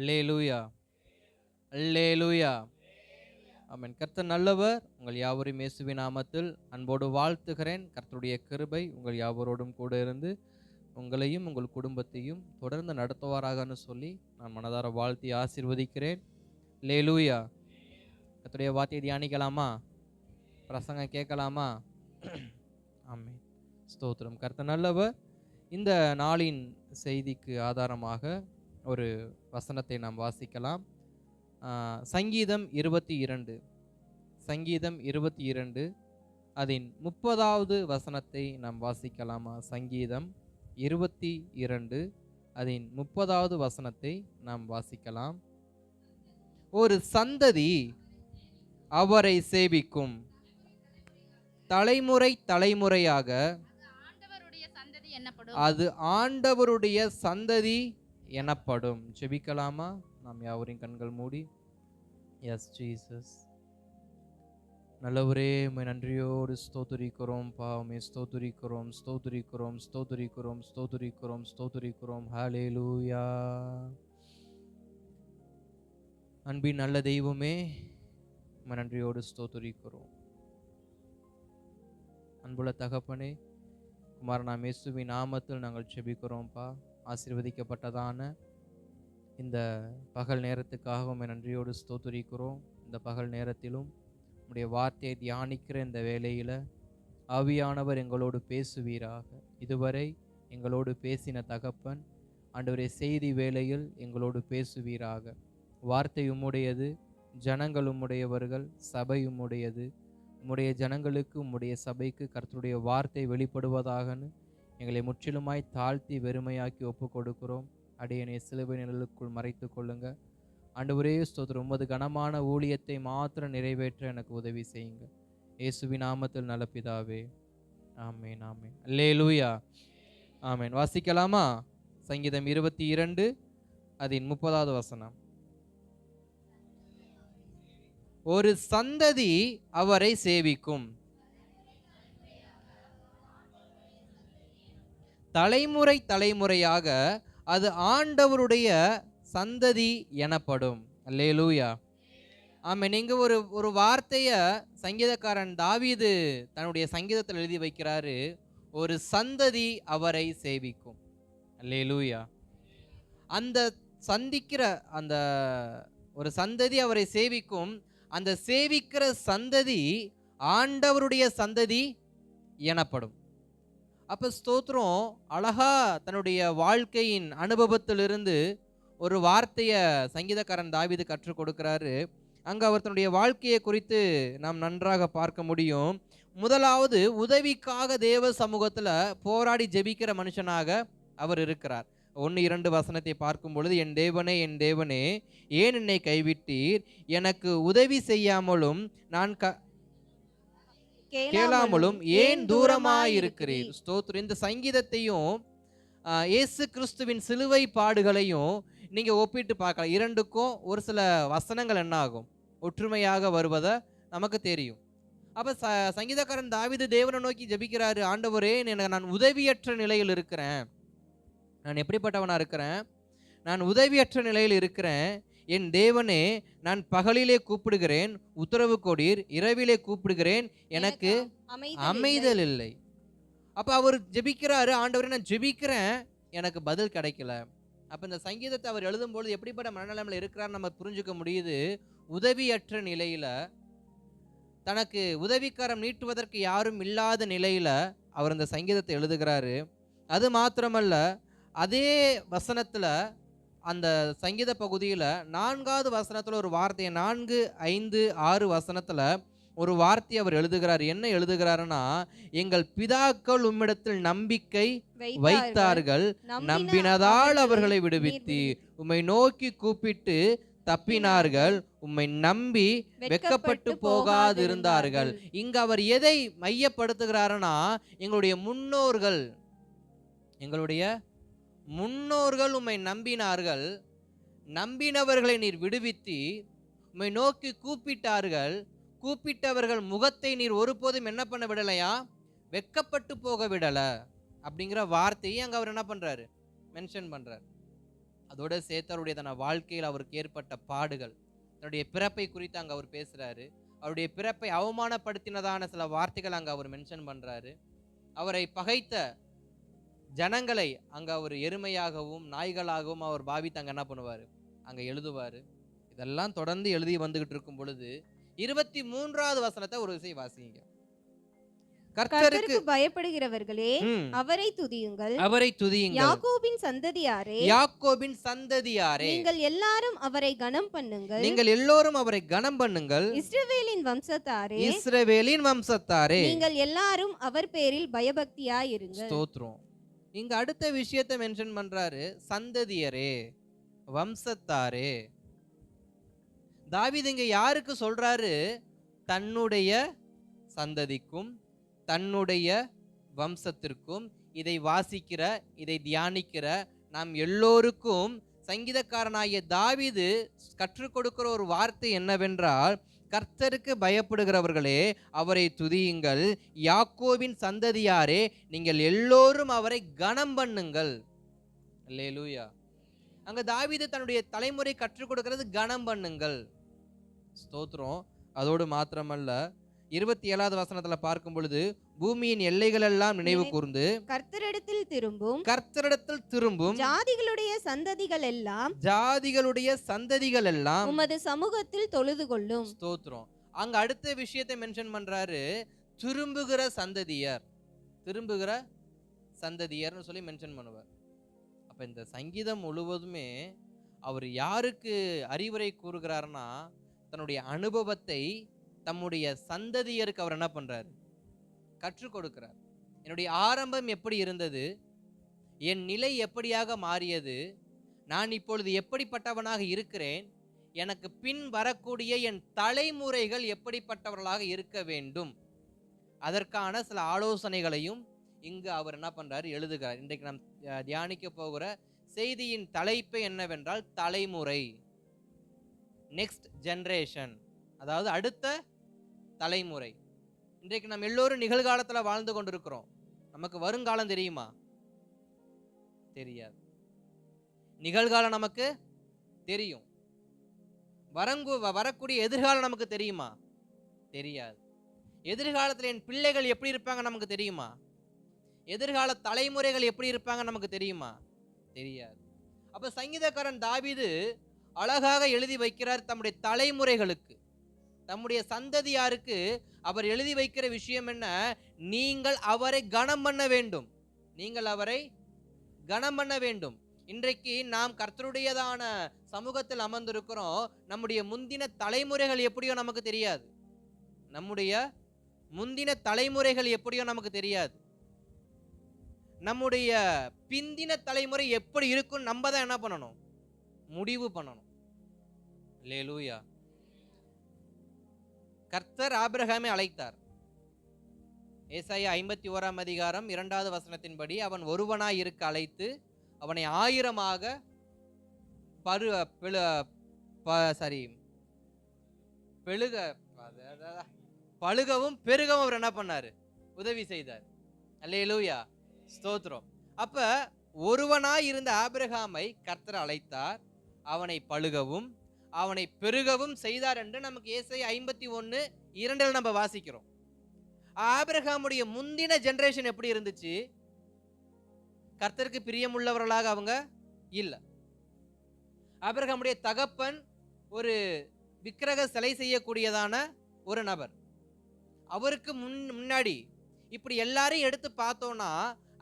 அல்லேலூயா, அல்லேலூயா. ஆமென். கர்த்தர் நல்லவர். உங்கள் யாவரையும் இயேசுவின் நாமத்தில் அன்போடு வாழ்த்துகிறேன். கர்த்தருடைய கிருபை உங்கள் யாவரோடும் கூட இருந்து உங்களையும் உங்கள் குடும்பத்தையும் தொடர்ந்து நடத்துவாராகன்னு சொல்லி நான் மனதார வாழ்த்தி ஆசீர்வதிக்கிறேன். அல்லேலூயா. கர்த்தருடைய வார்த்தையை தியானிக்கலாமா? பிரசங்கம் கேட்கலாமா? ஆமென். ஸ்தோத்திரம். கர்த்தர் நல்லவர். இந்த நாளின் செய்திக்கு ஆதாரமாக ஒரு வசனத்தை நாம் வாசிக்கலாம். சங்கீதம் 22, சங்கீதம் 22 அதன் 30வது வசனத்தை நாம் வாசிக்கலாமா? சங்கீதம் 22 அதன் 30வது வசனத்தை நாம் வாசிக்கலாம். ஒரு சந்ததி அவரை சேவிக்கும், தலைமுறை தலைமுறையாக அது ஆண்டவருடைய சந்ததி எனப்படும். ஜெபிக்கலாமா? நாம் யாவரின் கண்கள் மூடி. S Jesus. நல்லவரே, உம்மை நன்றியோடு ஸ்தோத்திரிக்கிறோம். பாவமே ஸ்தோத்திரிக்கிறோம், ஸ்தோத்திரிக்கிறோம், ஸ்தோத்திரிக்கிறோம், ஸ்தோத்திரிக்கிறோம், ஸ்தோத்திரிக்கிறோம். ஹல்லேலூயா. அன்பின் நல்ல தெய்வமே, உம்மை நன்றியோடு ஸ்தோத்திரிக்கிறோம். அன்புள்ள தகப்பனே, குமாரனாம் இயேசுவின் நாமத்தில் நாங்கள் ஜெபிக்கிறோம்ப்பா. ஆசீர்வதிக்கப்பட்டதான இந்த பகல் நேரத்துக்காக உம்மை நன்றியோடு ஸ்தோத்திரிக்கிறோம். இந்த பகல் நேரத்திலும் உம்முடைய வார்த்தையை தியானிக்கிற இந்த வேளையில் ஆவியானவர் எங்களோடு பேசுவீராக. இதுவரை எங்களோடு பேசின தகப்பன் ஆண்டவரே, செய்தி வேளையில் எங்களோடு பேசுவீராக. வார்த்தை உம்முடையது, ஜனங்கள் உம்முடையவர்கள், சபை உம்முடையது. உம்முடைய ஜனங்களுக்கு, உம்முடைய சபைக்கு கர்த்தருடைய வார்த்தை வெளிப்படுவதாகன்னு எங்களை முற்றிலுமாய் தாழ்த்தி வெறுமையாக்கி ஒப்பு கொடுக்கிறோம். அடியனை சிலுவை நிழலுக்குள் மறைத்து கொள்ளுங்க. ஆண்டவரே ஸ்தோத்திரம். உமது கனமான ஊழியத்தை மாத்திரம் நிறைவேற்ற எனக்கு உதவி செய்யுங்க. இயேசுவின் நாமத்தில் நல்ல பிதாவே, ஆமேன், ஆமேன். அல்லேலூயா, ஆமேன். வாசிக்கலாமா? சங்கீதம் 22 அதன் 30வது வசனம். ஒரு சந்ததி அவரை சேவிக்கும், தலைமுறை தலைமுறையாக அது ஆண்டவருடைய சந்ததி எனப்படும். அல்லேலூயா, ஆமென். நீங்க ஒரு வார்த்தைய சங்கீதக்காரன் தாவீது தன்னுடைய சங்கீதத்தில் எழுதி வைக்கிறாரு. ஒரு சந்ததி அவரை சேவிக்கும். அல்லேலூயா. அந்த சந்திக்கிற அந்த ஒரு சந்ததி அவரை சேவிக்கும். அந்த சேவிக்கிற சந்ததி ஆண்டவருடைய சந்ததி எனப்படும். அப்ப ஸ்தோத்திரம் அழகா தன்னுடைய வாழ்க்கையின் அனுபவத்திலிருந்து ஒரு வார்த்தைய சங்கீதக்காரன் தாவீது கற்றுக் கொடுக்கிறாரு. அங்க அவர் தன்னுடைய வாழ்க்கையை குறித்து நாம் நன்றாக பார்க்க முடியும். முதலாவது, உதவிக்காக தேவ சமூகத்துல போராடி ஜெபிக்கிற மனுஷனாக அவர் இருக்கிறார். 1-2 வசனத்தை பார்க்கும் பொழுது, என் தேவனே, என் தேவனே, ஏன் என்னை கைவிட்டீர்? எனக்கு உதவி செய்யாமலும் நான் கேளாமலும் ஏன் தூரமாயிருக்கிறீர்? ஸ்தோத்திரம். இந்த சங்கீதத்தையும் இயேசு கிறிஸ்துவின் சிலுவை பாடுகளையும் நீங்க ஒப்பிட்டு பார்க்கலாம். இரண்டுக்கும் ஒரு சில வசனங்கள் என்ன ஆகும், ஒற்றுமையாக வருவதை நமக்கு தெரியும். அப்ப சங்கீதக்காரன் தாவீது தேவனை நோக்கி ஜெபிக்கிறாரு. ஆண்டவரே, நான் உதவியற்ற நிலையில் இருக்கிறேன். நான் எப்படிப்பட்டவனா இருக்கிறேன்? நான் உதவியற்ற நிலையில் இருக்கிறேன். என் தேவனே, நான் பகலிலே கூப்பிடுகிறேன், உத்தரவு கொடீர். இரவிலே கூப்பிடுகிறேன், எனக்கு அமைதல் இல்லை. அப்ப அவர் ஜெபிக்கிறாரு. ஆண்டவரே, நான் ஜெபிக்கிறேன், எனக்கு பதில் கிடைக்கல. அப்ப இந்த சங்கீதத்தை அவர் எழுதும்போது எப்படிப்பட்ட மனநிலைமையில இருக்கிறார் நம்ம புரிஞ்சுக்க முடியுது. உதவியற்ற நிலையில, தனக்கு உதவிக்காரம் நீட்டுவதற்கு யாரும் இல்லாத நிலையில அவர் இந்த சங்கீதத்தை எழுதுகிறாரு. அது மாத்திரமல்ல, அதே வசனத்துல, அந்த சங்கீத பகுதியில 4வது வசனத்துல ஒரு வார்த்தையை, 4, 5, 6 வசனத்துல ஒரு வார்த்தையை அவர் எழுதுகிறார். என்ன எழுதுகிறாருன்னா, எங்கள் பிதாக்கள் உம்மிடத்தில் நம்பிக்கை வைத்தார்கள், நம்பினதால் அவர்களை விடுவித்தீர். உம்மை நோக்கி கூப்பிட்டு தப்பினார்கள், உம்மை நம்பி வெட்கப்பட்டு போகாதிருந்தார்கள். இங்க அவர் எதை மையப்படுத்துகிறாருன்னா, எங்களுடைய முன்னோர்கள் உம்மை நம்பினார்கள், நம்பினவர்களை நீர் விடுவித்தி, உம்மை நோக்கி கூப்பிட்டார்கள், கூப்பிட்டவர்கள் முகத்தை நீர் ஒருபோதும் என்ன பண்ண விடலையா? வெட்கப்பட்டு போக விடல. அப்படிங்கிற வார்த்தையை அங்க அவர் என்ன பண்றாரு? மென்ஷன் பண்றார். அதோட சேர்த்து அவருடைய தன வாழ்க்கையில் அவருக்கு ஏற்பட்ட பாடுகள், தன்னுடைய பிறப்பை குறித்து அங்க அவர் பேசுறாரு. அவருடைய பிறப்பை அவமானப்படுத்தினதான சில வார்த்தைகள் அங்க அவர் மென்ஷன் பண்றாரு. அவரை பகைத்த ஜனங்களை அங்க அவர் எருமையாகவும் நாய்களாகவும் அவர் பாவித்து அங்க என்ன பண்ணுவாரு, அங்க எழுதுவாரு. இதெல்லாம் தொடர்ந்து எழுதி வந்துகிட்டு இருக்கும் பொழுது 23வது வசனத்தை ஒரு விஷயம் வாசிங்க. கர்த்தருக்கு பயப்படுகிறவர்களே அவரை துதியுங்கள், அவரை துதியுங்கள். யாக்கோபின் சந்ததியாரே, யாக்கோபின் சந்ததியாரே, நீங்கள் எல்லாரும் அவரை கனம் பண்ணுங்கள், நீங்கள் எல்லோரும் அவரை கனம் பண்ணுங்கள். இஸ்ரவேலின் வம்சத்தாரே, இஸ்ரவேலின் வம்சத்தாரே, நீங்கள் எல்லாரும் அவர் பேரில் பயபக்தியாயிருங்கள். ஸ்தோத்திரம். இங்க அடுத்த விஷயத்தை மென்ஷன் பண்றாரு, சந்ததியரே, வம்சத்தாரே. தாவீது இங்க யாருக்கு சொல்றாரு? தன்னுடைய சந்ததிக்கும் தன்னுடைய வம்சத்திற்கும். இதை வாசிக்கிற, இதை தியானிக்கிற நாம் எல்லோருக்கும் சங்கீதக்காரனாகிய தாவீது கற்றுக் கொடுக்கிற ஒரு வார்த்தை என்னவென்றால், கர்த்தருக்கு பயப்படுகிறவர்களே அவரை துதியுங்கள், யாக்கோபின் சந்ததியாரே நீங்கள் எல்லோரும் அவரை கனம் பண்ணுங்கள். அல்லேலூயா. அங்க தாவீது தன்னுடைய தலைமுறை கற்றுக் கொடுக்கிறது கனம் பண்ணுங்கள். ஸ்தோத்திரம். அதோடு மாத்திரமல்ல, 27வது வசனத்துல பார்க்கும் பொழுது, பூமியின் எல்லைகள் எல்லாம் நினைவு கூர்ந்து கர்த்தரிடத்தில் திரும்பும், கர்த்தரிடத்தில் திரும்பும், ஜாதிகளுடைய சந்ததிகள் எல்லாம், ஜாதிகளுடைய சந்ததிகள் எல்லாம் உமது சமூகத்தில் தொழுது கொள்ளும். ஸ்தோத்திரம். அங்க அடுத்த விஷயத்தை மென்ஷன் பண்றாரு, திரும்புகிற சந்ததியர், திரும்புகிற சந்ததியர்னு சொல்லி மென்ஷன் பண்ணுவார். அப்ப இந்த சங்கீதம் முழுவதுமே அவர் யாருக்கு அறிவுரை கூறுகிறார்னா, தன்னுடைய அனுபவத்தை தம்முடைய சந்ததியருக்கு அவர் என்ன பண்றாரு, கற்றுக் கொடுக்கிறார். என்னுடைய ஆரம்பம் எப்படி இருந்தது, என் நிலை எப்படியாக மாறியது, நான் இப்பொழுது எப்படிப்பட்டவனாக இருக்கிறேன், எனக்கு பின் வரக்கூடிய என் தலைமுறைகள் எப்படிப்பட்டவர்களாக இருக்க வேண்டும், அதற்கான சில ஆலோசனைகளையும் இங்கு அவர் என்ன பண்றாரு, எழுதுகிறார். இன்றைக்கு நாம் தியானிக்க போகிற செய்தியின் தலைப்பு என்னவென்றால் தலைமுறை, நெக்ஸ்ட் ஜெனரேஷன், அதாவது அடுத்த தலைமுறை. இன்றைக்கு நம்ம எல்லோரும் நிகழ்காலத்துல வாழ்ந்து கொண்டிருக்கிறோம். நமக்கு வருங்காலம் தெரியுமா? தெரியாது. நிகழ்காலம் நமக்கு தெரியும். வரக்கூடிய எதிர்காலம் நமக்கு தெரியுமா? தெரியாது. எதிர்காலத்தில் என் பிள்ளைகள் எப்படி இருப்பாங்க நமக்கு தெரியுமா? எதிர்கால தலைமுறைகள் எப்படி இருப்பாங்க நமக்கு தெரியுமா? தெரியாது. அப்ப சங்கீதக்காரன் தாவீது அழகாக எழுதி வைக்கிறார் தம்முடைய தலைமுறைகளுக்கு, தம்முடைய சந்ததியாருக்கு அவர் எழுதி வைக்கிற விஷயம் என்ன? நீங்கள் அவரை கனம் பண்ண வேண்டும், நீங்கள் அவரை கனம் பண்ண வேண்டும். இன்றைக்கு நாம் கர்த்தருடையதான சமூகத்தில் அமர்ந்திருக்கிறோம். நம்முடைய முந்தின தலைமுறைகள் எப்படியோ நமக்கு தெரியாது, நம்முடைய முந்தின தலைமுறைகள் எப்படியோ நமக்கு தெரியாது. நம்முடைய பிந்தின தலைமுறை எப்படி இருக்கும் நம்ம தான் என்ன பண்ணணும், முடிவு பண்ணணும். அல்லேலூயா. கர்த்தர் ஆபிரகாமை அழைத்தார். ஏசாயா 51ஆம் அதிகாரம் 2வது வசனத்தின்படி, அவன் ஒருவனாய் இருக்க அழைத்து அவனை 1000ஆக பழுகவும் பெருகவும் அவர் என்ன பண்ணாரு, உதவி செய்தார். அல்லேலூயா, ஸ்தோத்திரம். அப்ப ஒருவனாய் இருந்த ஆபிரகாமை கர்த்தர் அழைத்தார், அவனை பழுகவும் அவனை பெருகவும் செய்தார் என்று நமக்கு ஏசாயா 51:2 நம்ம வாசிக்கிறோம். ஆபிரகாமுடைய முந்தின ஜெனரேஷன் எப்படி இருந்துச்சு? கர்த்தருக்கு பிரியமுள்ளவர்களாக அவங்க இல்ல. ஆபிரகாமுடைய தகப்பன் ஒரு விக்கிரக சிலை செய்யக்கூடியதான ஒரு நபர். அவருக்கு முன்னாடி இப்படி எல்லாரையும் எடுத்து பார்த்தோம்னா,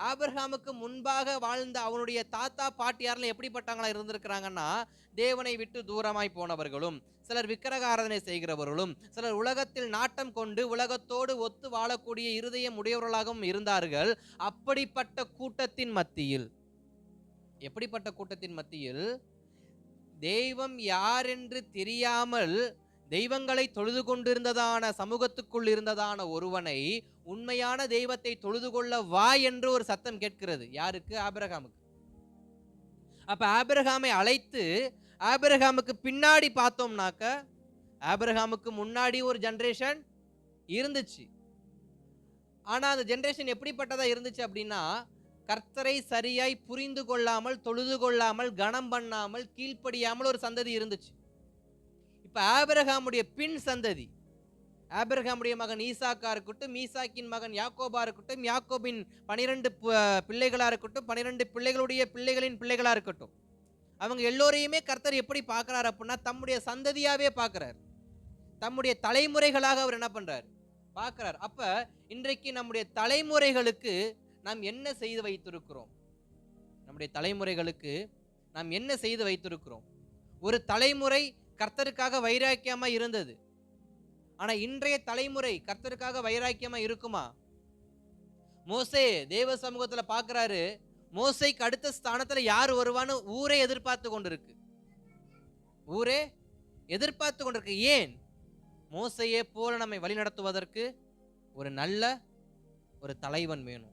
ஆபிரகாமுக்கு முன்பாக வாழ்ந்த அவனுடைய தாத்தா பாட்டியாரெல்லாம் எப்படிப்பட்டவங்களா இருந்திருக்கிறாங்கன்னா, தேவனை விட்டு தூரமாய் போனவர்களும், சிலர் விக்கிரக ஆராதனை செய்கிறவர்களும், சிலர் உலகத்தில் நாட்டம் கொண்டு உலகத்தோடு ஒத்து வாழக்கூடிய இருதயம் உடையவர்களாகவும் இருந்தார்கள். அப்படிப்பட்ட கூட்டத்தின் மத்தியில், எப்படிப்பட்ட கூட்டத்தின் மத்தியில் தெய்வம் யார் என்று தெரியாமல் தெய்வங்களை தொழுது கொண்டிருந்ததான சமூகத்துக்குள் இருந்ததான ஒருவனை உண்மையான தெய்வத்தை தொழுது கொள்ள வா என்று ஒரு சத்தம் கேட்கிறது. யாருக்கு? ஆபிரகாமுக்கு. அப்ப ஆபிரகாமை அழைத்து, ஆபிரகாமுக்கு பின்னாடி பார்த்தோம்னாக்க, ஆபிரகாமுக்கு முன்னாடி ஒரு ஜெனரேஷன் இருந்துச்சு. ஆனா அந்த ஜெனரேஷன் எப்படிப்பட்டதா இருந்துச்சு அப்படின்னா, கர்த்தரை சரியாய் புரிந்து கொள்ளாமல், தொழுது கொள்ளாமல், கனம் பண்ணாமல், கீழ்ப்படியாமல் ஒரு சந்ததி இருந்துச்சு. இப்ப ஆபிரகாமுடைய பின் சந்ததி, ஆபிரகாமுடைய மகன் ஈசாக்கா இருக்கட்டும், ஈசாக்கின் மகன் யாக்கோபா இருக்கட்டும், யாக்கோபின் 12 பிள்ளைகளா இருக்கட்டும், 12 பிள்ளைகளுடைய பிள்ளைகளின் பிள்ளைகளா இருக்கட்டும், அவங்க எல்லோரையுமே கர்த்தர் எப்படி பார்க்கிறார் அப்படின்னா, தம்முடைய சந்ததியாவே பார்க்கிறார். தம்முடைய தலைமுறைகளாக அவர் என்ன பண்றார்? பார்க்கிறார். அப்ப இன்றைக்கு நம்முடைய தலைமுறைகளுக்கு நாம் என்ன செய்து வைத்திருக்கிறோம்? நம்முடைய தலைமுறைகளுக்கு நாம் என்ன செய்து வைத்திருக்கிறோம்? ஒரு தலைமுறை கர்த்தருக்காக வைராக்கியமா இருந்தது. ஆனா இன்றைய தலைமுறை கர்த்தருக்காக வைராக்கியமா இருக்குமா? மோசே தேவ சமூகத்துல பார்க்கிறாரு, மோசேக்கு அடுத்த ஸ்தானத்துல யார் வருவான்னு ஊரே எதிர்பார்த்து கொண்டிருக்கு. ஊரே எதிர்பார்த்து கொண்டிருக்கு. ஏன்? மோசையே போல நம்மை வழிநடத்துவதற்கு ஒரு நல்ல ஒரு தலைவன் வேணும்.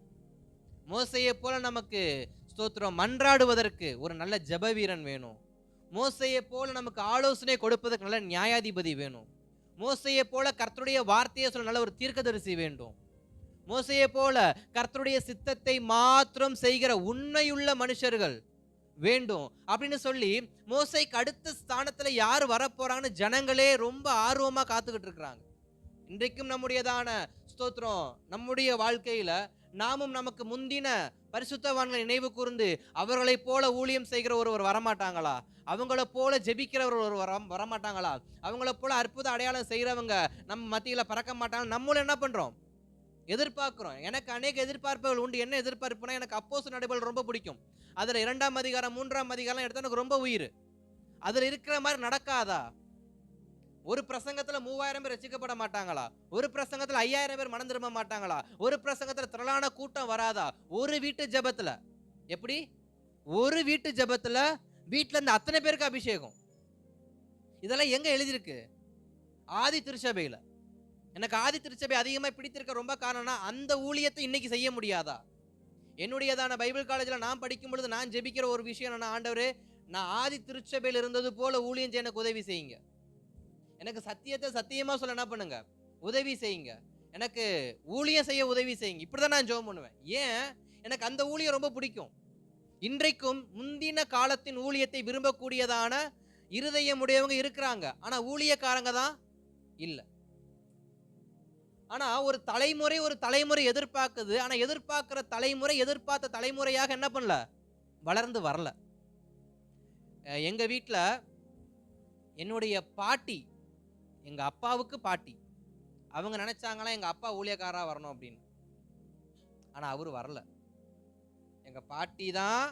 மோசையை போல நமக்கு ஸ்தோத்திரம் மன்றாடுவதற்கு ஒரு நல்ல ஜெப வீரன் வேணும். மோசையை போல நமக்கு ஆலோசனை கொடுப்பதற்கு நல்ல நியாயாதிபதி வேணும். மோசையை போல கர்த்தருடைய வார்த்தையை சொல்ல நல்ல ஒரு தீர்க்கதரிசி வேண்டும். மோசையை போல கர்த்தருடைய சித்தத்தை மாத்திரம் செய்கிற உண்மையுள்ள மனுஷர்கள் வேண்டும் அப்படின்னு சொல்லி மோசைக்கு அடுத்த ஸ்தானத்துல யார் வரப்போறாங்கன்னு ஜனங்களே ரொம்ப ஆர்வமா காத்துக்கிட்டு இருக்கிறாங்க. இன்றைக்கும் நம்முடையதான ஸ்தோத்திரம் நம்முடைய வாழ்க்கையில நாமும் நமக்கு முந்தின பரிசுத்தவான்களை நினைவு கூர்ந்து அவர்களை போல ஊழியம் செய்கிற ஒருவர் வரமாட்டாங்களா? அவங்கள போல ஜெபிக்கிறவர் ஒருவர் வரமாட்டாங்களா? அவங்கள போல அற்புத அடையாளம் செய்யறவங்க நம்ம மத்தியில பறக்க மாட்டாங்க. நம்மளும் என்ன பண்றோம்? எதிர்பார்க்கிறோம். எனக்கு அநேக எதிர்பார்ப்புகள் உண்டு. என்ன எதிர்பார்ப்புனா, எனக்கு அப்போஸ்தலர் நடைபெறல் ரொம்ப பிடிக்கும். அதுல 2ஆம் அதிகாரம் 3ஆம் அதிகாரம் எடுத்தா எனக்கு ரொம்ப உயிர். அதுல இருக்கிற மாதிரி நடக்காதா? ஒரு பிரசங்கத்துல 3000 பேர் ரட்சிக்கப்பட மாட்டாங்களா? ஒரு பிரசங்கத்துல 5000 பேர் மனம் திரும்ப மாட்டாங்களா? ஒரு பிரசங்கத்துல திரளான கூட்டம் வராதா? ஒரு வீட்டு ஜெபத்துல எப்படி? ஒரு வீட்டு ஜெபத்துல வீட்டுல இருந்து அத்தனை பேருக்கு அபிஷேகம். இதெல்லாம் எங்க எழுதியிருக்கு? ஆதி திருச்சபையில. எனக்கு ஆதி திருச்சபை அதிகமா பிடித்திருக்க ரொம்ப காரணம்னா, அந்த ஊழியத்தை இன்னைக்கு செய்ய முடியாதா? என்னுடையதான பைபிள் காலேஜ்ல நான் படிக்கும் பொழுது நான் ஜெபிக்கிற ஒரு விஷயம் என்னன்னா, ஆண்டவரே நான் ஆதி திருச்சபையில் இருந்தது போல ஊழியம் செய்ய எனக்கு உதவி செய்யுங்க. எனக்கு சத்தியத்தை சத்தியமா சொல்ல என்ன பண்ணுங்க? உதவி செய்யுங்க. எனக்கு ஊழியம் செய்ய உதவி செய்யுங்க. இப்படிதான் நான் ஜெபம் பண்ணுவேன். ஏன்? எனக்கு அந்த ஊழியம் ரொம்ப பிடிக்கும். இன்றைக்கும் முந்தின காலத்தின் ஊழியத்தை விரும்பக்கூடியதான இருதயம் உடையவங்க இருக்கிறாங்க. ஆனா ஊழியக்காரங்க தான் இல்ல. ஆனா ஒரு தலைமுறை எதிர்பார்க்குது. ஆனா எதிர்பார்க்கிற தலைமுறை எதிர்பார்த்த தலைமுறையாக என்ன பண்ணல? வளர்ந்து வரல. எங்க வீட்டுல என்னுடைய பாட்டி, எங்க அப்பாவுக்கு பாட்டி, அவங்க நினைச்சாங்களா எங்க அப்பா ஊழியக்காரா வரணும் அப்படின்னு. ஆனா அவரு வரல. எங்க பாட்டி தான்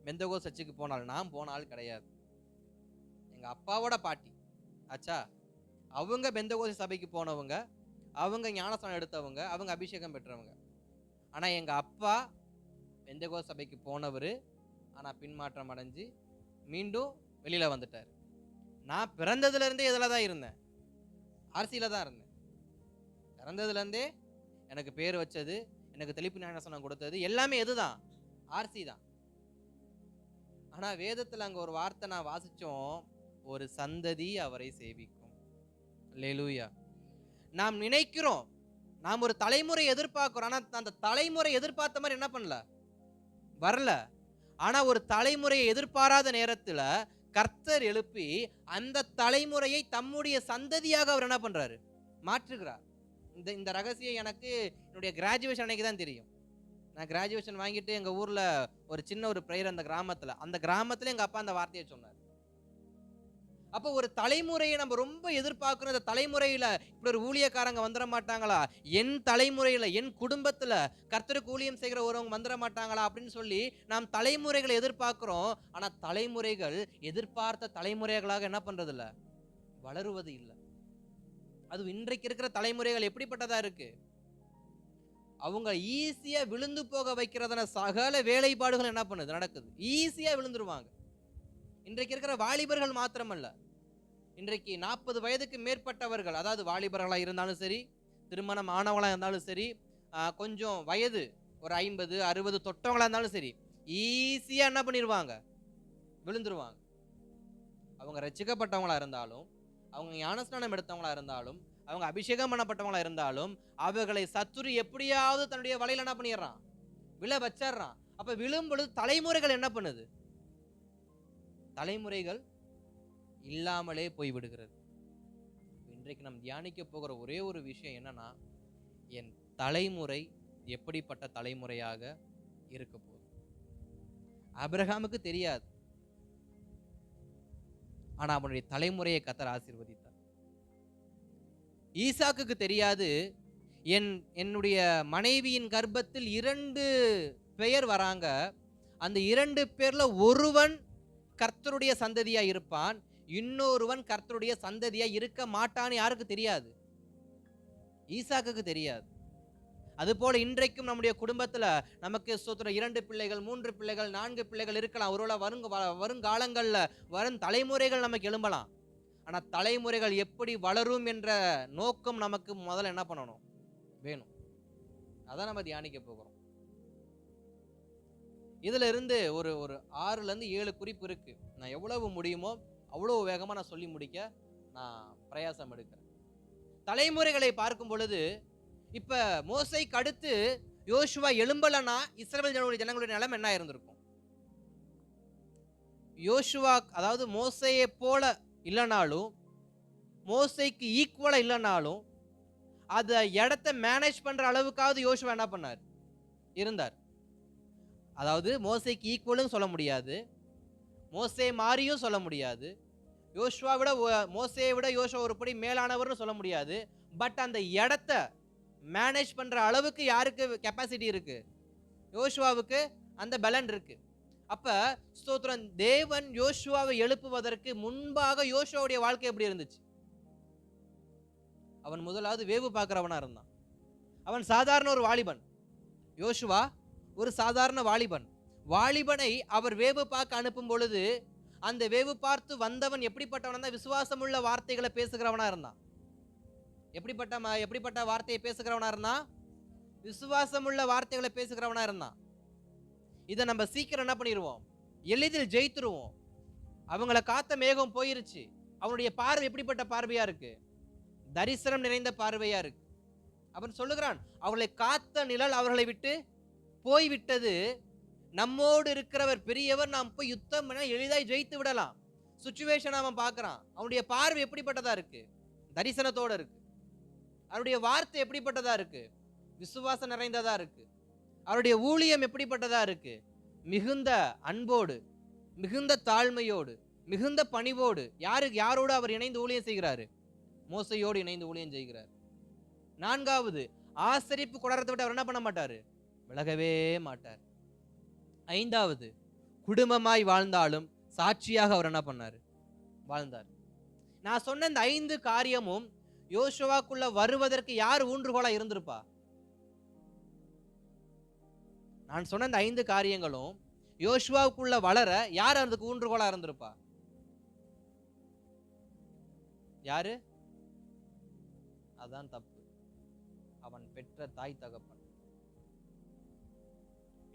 பெந்தகோஸ்து சர்ச்சுக்கு போனாள். நான் போன ஆள் கிடையாது. எங்க அப்பாவோட பாட்டி ஆச்சா, அவங்க பெந்தகோஸ்து சபைக்கு போனவங்க, அவங்க ஞானஸ்நானம் எடுத்தவங்க, அவங்க அபிஷேகம் பெற்றவங்க. ஆனா எங்க அப்பா பெந்தகோஸ்து சபைக்கு போனவர், ஆனா பின்மாற்றம் அடைஞ்சு மீண்டும் வெளியில வந்துட்டார். நான் பிறந்ததுல இருந்தே இதுல தான் இருந்தேன், ஆர்சியில தான் இருந்தேன். பிறந்ததுல இருந்தே எனக்கு பேர் வச்சது, எனக்கு தெளிப்பு ஞானஸ்நானம் கொடுத்தது எல்லாமே எதுதான்? ஆர்சி தான். ஆனா வேதத்துல அங்க ஒரு வார்த்தை நான் வாசிச்சோம், ஒரு சந்ததி அவரை சேவிக்கும். அல்லேலூயா. நாம் நினைக்கிறோம், நாம் ஒரு தலைமுறை எதிர்பார்க்கிறோம். ஆனா அந்த தலைமுறை எதிர்பார்த்த மாதிரி என்ன பண்ணல? வரல. ஆனா ஒரு தலைமுறையை எதிர்பாராத நேரத்துல கர்த்தர் எழுப்பி அந்த தலைமுறையை தம்முடைய சந்ததியாக அவர் என்ன பண்றாரு? மாற்றுகிறார். இந்த ரகசியம் எனக்கு என்னுடைய கிராஜுவேஷன் அன்னைக்கு தான் தெரியும். நான் கிராஜுவேஷன் வாங்கிட்டு எங்க ஊர்ல ஒரு சின்ன ஒரு பிரேயர் அந்த கிராமத்துல எங்க அப்பா அந்த வார்த்தையை சொன்னார். அப்போ ஒரு தலைமுறையை நம்ம ரொம்ப எதிர்பார்க்கிறோம். இந்த தலைமுறையில இப்படி ஒரு ஊழியக்காரங்க வந்துட மாட்டாங்களா? என் தலைமுறையில என் குடும்பத்துல கர்த்தருக்கு ஊழியம் செய்கிற ஒருவங்க வந்துட மாட்டாங்களா அப்படின்னு சொல்லி நாம் தலைமுறைகளை எதிர்பார்க்கிறோம். ஆனா தலைமுறைகள் எதிர்பார்த்த தலைமுறைகளாக என்ன பண்றது இல்ல? வளருவது இல்லை. அது இன்றைக்கு இருக்கிற தலைமுறைகள் எப்படிப்பட்டதா இருக்கு? அவங்க ஈஸியா விழுந்து போக வைக்கிறதான சகல வேலைப்பாடுகள் என்ன பண்ணுது? நடக்குது. ஈஸியா விழுந்துருவாங்க. இன்றைக்கு இருக்கிற வாலிபர்கள் மாத்திரமல்ல, இன்றைக்கு 40 வயதுக்கு மேற்பட்டவர்கள், அதாவது வாலிபர்களா இருந்தாலும் சரி, திருமணம் ஆனவங்களா இருந்தாலும் சரி, கொஞ்சம் வயது ஒரு 50 60 தொட்டவங்களா இருந்தாலும் சரி, ஈஸியா என்ன பண்ணிடுவாங்க? விழுந்துருவாங்க. அவங்க ரட்சிக்கப்பட்டவங்களா இருந்தாலும், அவங்க ஞானஸ்நானம் எடுத்தவங்களா இருந்தாலும், அவங்க அபிஷேகம் பண்ணப்பட்டவங்களா இருந்தாலும், அவர்களை சத்துரு எப்படியாவது தன்னுடைய வலையில என்ன பண்ணிடுறான்? விழ வச்சிடறான். அப்ப விழும் பொழுது தலைமுறைகள் என்ன பண்ணுது? தலைமுறைகள் இல்லாமலே போய்விடுகிறது. இன்றைக்கு நாம் தியானிக்க போகிற ஒரே ஒரு விஷயம் என்னன்னா, என் தலைமுறை எப்படிப்பட்ட தலைமுறையாக இருக்க போகுது. ஆபிரகாமுக்கு தெரியாது, ஆனா அவனுடைய தலைமுறையை கர்த்தர் ஆசீர்வதித்தார். ஈசாக்குக்கு தெரியாது, என்னுடைய மனைவியின் கர்ப்பத்தில் 2 பெயர் வராங்க, அந்த 2 பேர்ல ஒருவன் கர்த்தருடைய சந்ததியா இருப்பான், இன்னொருவன் கர்த்தருடைய சந்ததியா இருக்க மாட்டான்னு யாருக்கு தெரியாது? ஈசாக்குக்கு தெரியாது. அதுபோல இன்றைக்கும் நம்முடைய குடும்பத்துல நமக்கு 2 பிள்ளைகள், 3 பிள்ளைகள், 4 பிள்ளைகள் இருக்கலாம். ஒருவேளை வருங்காலங்கள்ல வரும் தலைமுறைகள் நமக்கு எழும்பலாம். ஆனா தலைமுறைகள் எப்படி வளரும் என்ற நோக்கம் நமக்கு முதல்ல என்ன பண்ணணும்? வேணும். அதான் நம்ம தியானிக்க போகிறோம். இதுல இருந்து ஒரு 6ல இருந்து 7 குறிப்பு இருக்கு. நான் எவ்வளவு முடியுமோ அவ்வளவு வேகமா நான் சொல்லி முடிக்க நான் பிரயாசம் எடுக்கிறேன். தலைமுறைகளை பார்க்கும் பொழுது, இப்ப மோசேக்கு அடுத்து யோசுவா எழும்பலனா இஸ்ரவேல் ஜனங்களுடைய நிலைமை என்ன இருந்திருக்கும்? யோசுவா, அதாவது மோசேயை போல இல்லைனாலும், மோசேக்கு ஈக்குவலா இல்லைனாலும், அத இடத்தை மேனேஜ் பண்ற அளவுக்காவது யோசுவா என்ன பண்ணார்? இருந்தார். அதாவது மோசேக்கு ஈக்குவலும் சொல்ல முடியாது, மோசே மாறியும் சொல்ல முடியாது, மோசேயை விட யோசுவா ஒரு படி மேலானவர்னு சொல்ல முடியாது. பட் அந்த இடத்தை மேனேஜ் பண்ற அளவுக்கு யாருக்கு கெப்பாசிட்டி இருக்கு? யோசுவாவுக்கு அந்த பலன் இருக்கு. அப்ப ஸ்தோத்திரம், தேவன் யோசுவாவை எழுப்புவதற்கு முன்பாக யோசுவாவுடைய வாழ்க்கை எப்படி இருந்துச்சு? அவன் முதலாவது வேவு பார்க்கிறவனா இருந்தான். அவன் சாதாரண ஒரு வாலிபன். யோசுவா ஒரு சாதாரண வாலிபன். வாலிபனை அவர் வேவு பார்க்க அனுப்பும் பொழுது, அந்த வேவு பார்த்து வந்தவன் எப்படிப்பட்டவனா? விசுவாசமுள்ள வார்த்தைகளை பேசுகிறவனா இருந்தான். எப்படிப்பட்ட வார்த்தையை பேசுகிறவனா இருந்தான்? விசுவாசமுள்ள வார்த்தைகளை பேசுகிறவனா இருந்தான். இதை நம்ம சீக்கிரம் என்ன பண்ணிடுவோம்? எளிதில் ஜெயித்துருவோம். அவங்கள காத்த மேகம் போயிருச்சு. அவனுடைய பார்வை எப்படிப்பட்ட பார்வையா இருக்கு? தரிசனம் நிறைந்த பார்வையா இருக்கு. அவன் சொல்லுகிறான், அவர்களை காத்த நிழல் அவர்களை விட்டு போய்விட்டது, நம்மோடு இருக்கிறவர் பெரியவர், நாம் போய் யுத்தம் பண்ண எளிதாய் ஜெயித்து விடலாம். சுச்சுவேஷன் அவன் பார்க்கறான். அவனுடைய பார்வை எப்படிப்பட்டதா இருக்கு? தரிசனத்தோட இருக்கு. அவருடைய வார்த்தை எப்படிப்பட்டதா இருக்கு? விசுவாசம் நிறைந்ததா இருக்கு. அவருடைய ஊழியம் எப்படிப்பட்டதா இருக்கு? மிகுந்த அன்போடு, மிகுந்த தாழ்மையோடு, மிகுந்த பணிவோடு. யாரோடு அவர் இணைந்து ஊழியம் செய்கிறாரு? மோசையோடு இணைந்து ஊழியம் செய்கிறார். 4வது, ஆசரிப்பு கொடாரத்தை விட்டு அவர் என்ன பண்ண மாட்டாரு? விலகவே மாட்டார். 5வது, குடும்பமாய் வாழ்ந்தாலும் சாட்சியாக அவர் என்ன பண்ணாரு? வாழ்ந்தார். நான் சொன்ன இந்த 5 காரியமும் யோசுவாக்குள்ள வருவதற்கு யார் ஊன்றுகோலா இருந்திருப்பா? நான் சொன்ன இந்த 5 காரியங்களும் யோசுவாவுக்குள்ள வளர யார் அதுக்கு ஊன்றுகோலா இருந்திருப்பா? யாரு? அதான் தப்பு. அவன் பெற்ற தாய் தகப்பன்.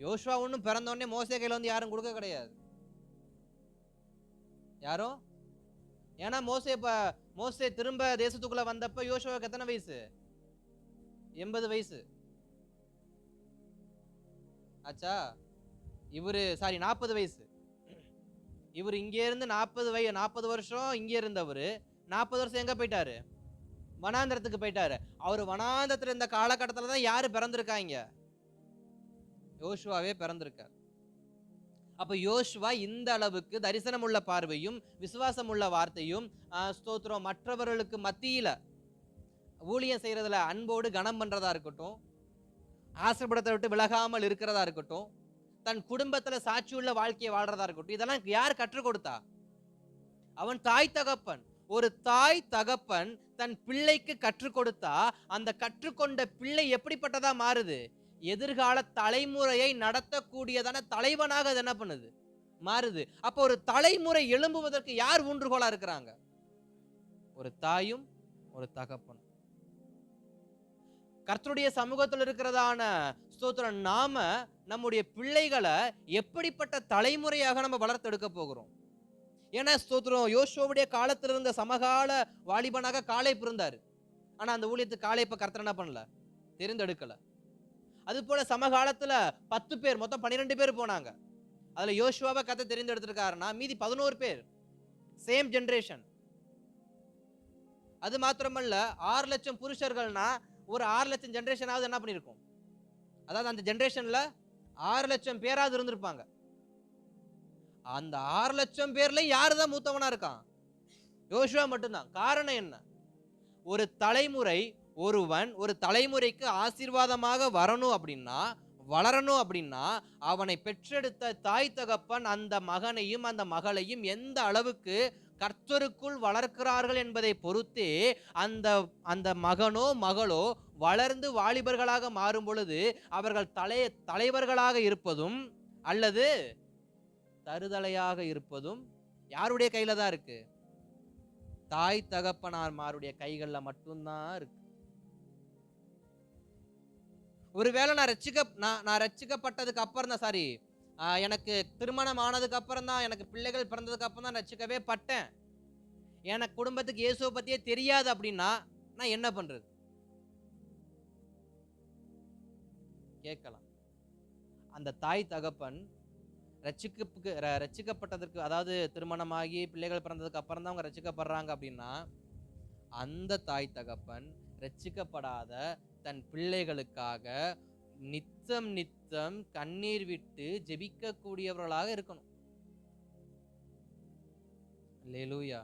யோசுவா ஒன்னும் பிறந்த உடனே மோசே கையில வந்து யாரும் கொடுக்க கிடையாது. யாரும்? ஏன்னா மோசே திரும்ப தேசத்துக்குள்ள வந்தப்ப யோசுவாவுக்கு எத்தனை வயசு? 80 வயசு ஆச்சா? 40 வயசு. இவர் இங்கே இருந்து 40 வருஷம் இங்கே இருந்தவர் 40 வருஷம் எங்க போயிட்டாரு? வனாந்திரத்துக்கு போயிட்டாரு. அவர் வனாந்திரத்துல இந்த காலகட்டத்துல தான் யாரு பிறந்திருக்காங்க? யோசுவாவே பிறந்திருக்கார். அப்ப யோசுவா இந்த அளவுக்கு தரிசனம் உள்ள பார்வையும் விசுவாசம் உள்ள வார்த்தையும் ஸ்தோத்திரம், மற்றவர்களுக்கு மத்தியில ஊழியம் செய்யறதுல அன்போடு கனம் பண்றதா இருக்கட்டும், ஆசைப்படத்தை விட்டு விலகாமல் இருக்கிறதா இருக்கட்டும், தன் குடும்பத்துல சாட்சியுள்ள வாழ்க்கையை வாழ்றதா இருக்கட்டும், இதெல்லாம் யார் கற்றுக் கொடுத்தா? அவன் தாய் தகப்பன். ஒரு தாய் தகப்பன் தன் பிள்ளைக்கு கற்றுக் கொடுத்தா அந்த கற்றுக்கொண்ட பிள்ளை எப்படிப்பட்டதா மாறுது? எதிர்கால தலைமுறையை நடத்தக்கூடியதான தலைவனாக அது என்ன பண்ணுது? மாறுது. அப்போ ஒரு தலைமுறை எழும்புவதற்கு யார் ஊன்றுகோலா இருக்கிறாங்க? ஒரு தாயும் ஒரு தகப்பன். கர்த்தருடைய சமூகத்தில் இருக்கிறதான ஸ்தோத்திரம், நாம நம்முடைய பிள்ளைகளை எப்படிப்பட்ட தலைமுறையாக நம்ம வளர்த்தெடுக்க போகிறோம்? ஏன்னா ஸ்தோத்திரம், யோசுவாவுடைய காலத்தில் இருந்த சமகால வாலிபனாக காலேப் இருந்தாரு. ஆனா அந்த ஊழியத்துக்கு காலேப்ப கர்த்தர் என்ன பண்ணல? தெரிந்தெடுக்கல. அது போல சமகாலத்துல 10 பேர், மொத்தம் 12 பேர் போனாங்க. அதுல யோசுவாவை கர்த்தர் தெரிந்தெடுத்திருக்காருன்னா மீதி 11 பேர், சேம் ஜெனரேஷன். அது மாத்திரமல்ல, 6 லட்சம் புருஷர்கள்னா ஒரு 6 லட்சம் ஜெனரேஷனாவது என்ன பண்ணிருக்கும்? அதாவது அந்த ஜெனரேஷன்ல 6 லட்சம் பேராவது இருந்திருப்பாங்க. அந்த 6 லட்சம் பேர்ல யாருதான் மூத்தவனா இருக்கான்? யோசுவா மட்டும்தான். காரணம் என்ன? ஒரு தலைமுறை, ஒருவன் ஒரு தலைமுறைக்கு ஆசீர்வாதமாக வரணும் அப்படின்னா, வளரணும் அப்படின்னா, அவனை பெற்றெடுத்த தாய் தகப்பன் அந்த மகனையும் அந்த மகளையும் எந்த அளவுக்கு கர்த்தருக்குள் வளர்க்கிறார்கள் என்பதை பொறுத்தே அந்த அந்த மகனோ மகளோ வளர்ந்து வாலிபர்களாக மாறும் பொழுது அவர்கள் தலைவர்களாக இருப்பதும் அல்லது தருதலையாக இருப்பதும் யாருடைய கையில தான் இருக்கு? தாய் தகப்பனார்மாருடைய கைகள்ல மட்டும்தான் இருக்கு. ஒருவேளை நான் ரட்சிக்கப்பட்டதுக்கு அப்புறம் தான், சாரி, எனக்கு திருமணம் ஆனதுக்கு அப்புறம் தான், எனக்கு பிள்ளைகள் பிறந்ததுக்கு அப்புறம் தான் ரட்சிக்கவே பட்டேன், எனக்கு குடும்பத்துக்கு இயேசுவை பத்தியே தெரியாது அப்படின்னா நான் என்ன பண்றது? கேட்கலாம். அந்த தாய் தகப்பன் ரட்சிக்கப்பட்டதற்கு, அதாவது திருமணமாகி பிள்ளைகள் பிறந்ததுக்கு அப்புறம் தான் அவங்க ரட்சிக்கப்படுறாங்க அப்படின்னா, அந்த தாய் தகப்பன் ரட்சிக்கப்படாத தன் பிள்ளைகளுக்காக நித்தம் நித்தம் கண்ணீர் விட்டு ஜெபிக்க கூடியவர்களாக இருக்கணும். அல்லேலூயா.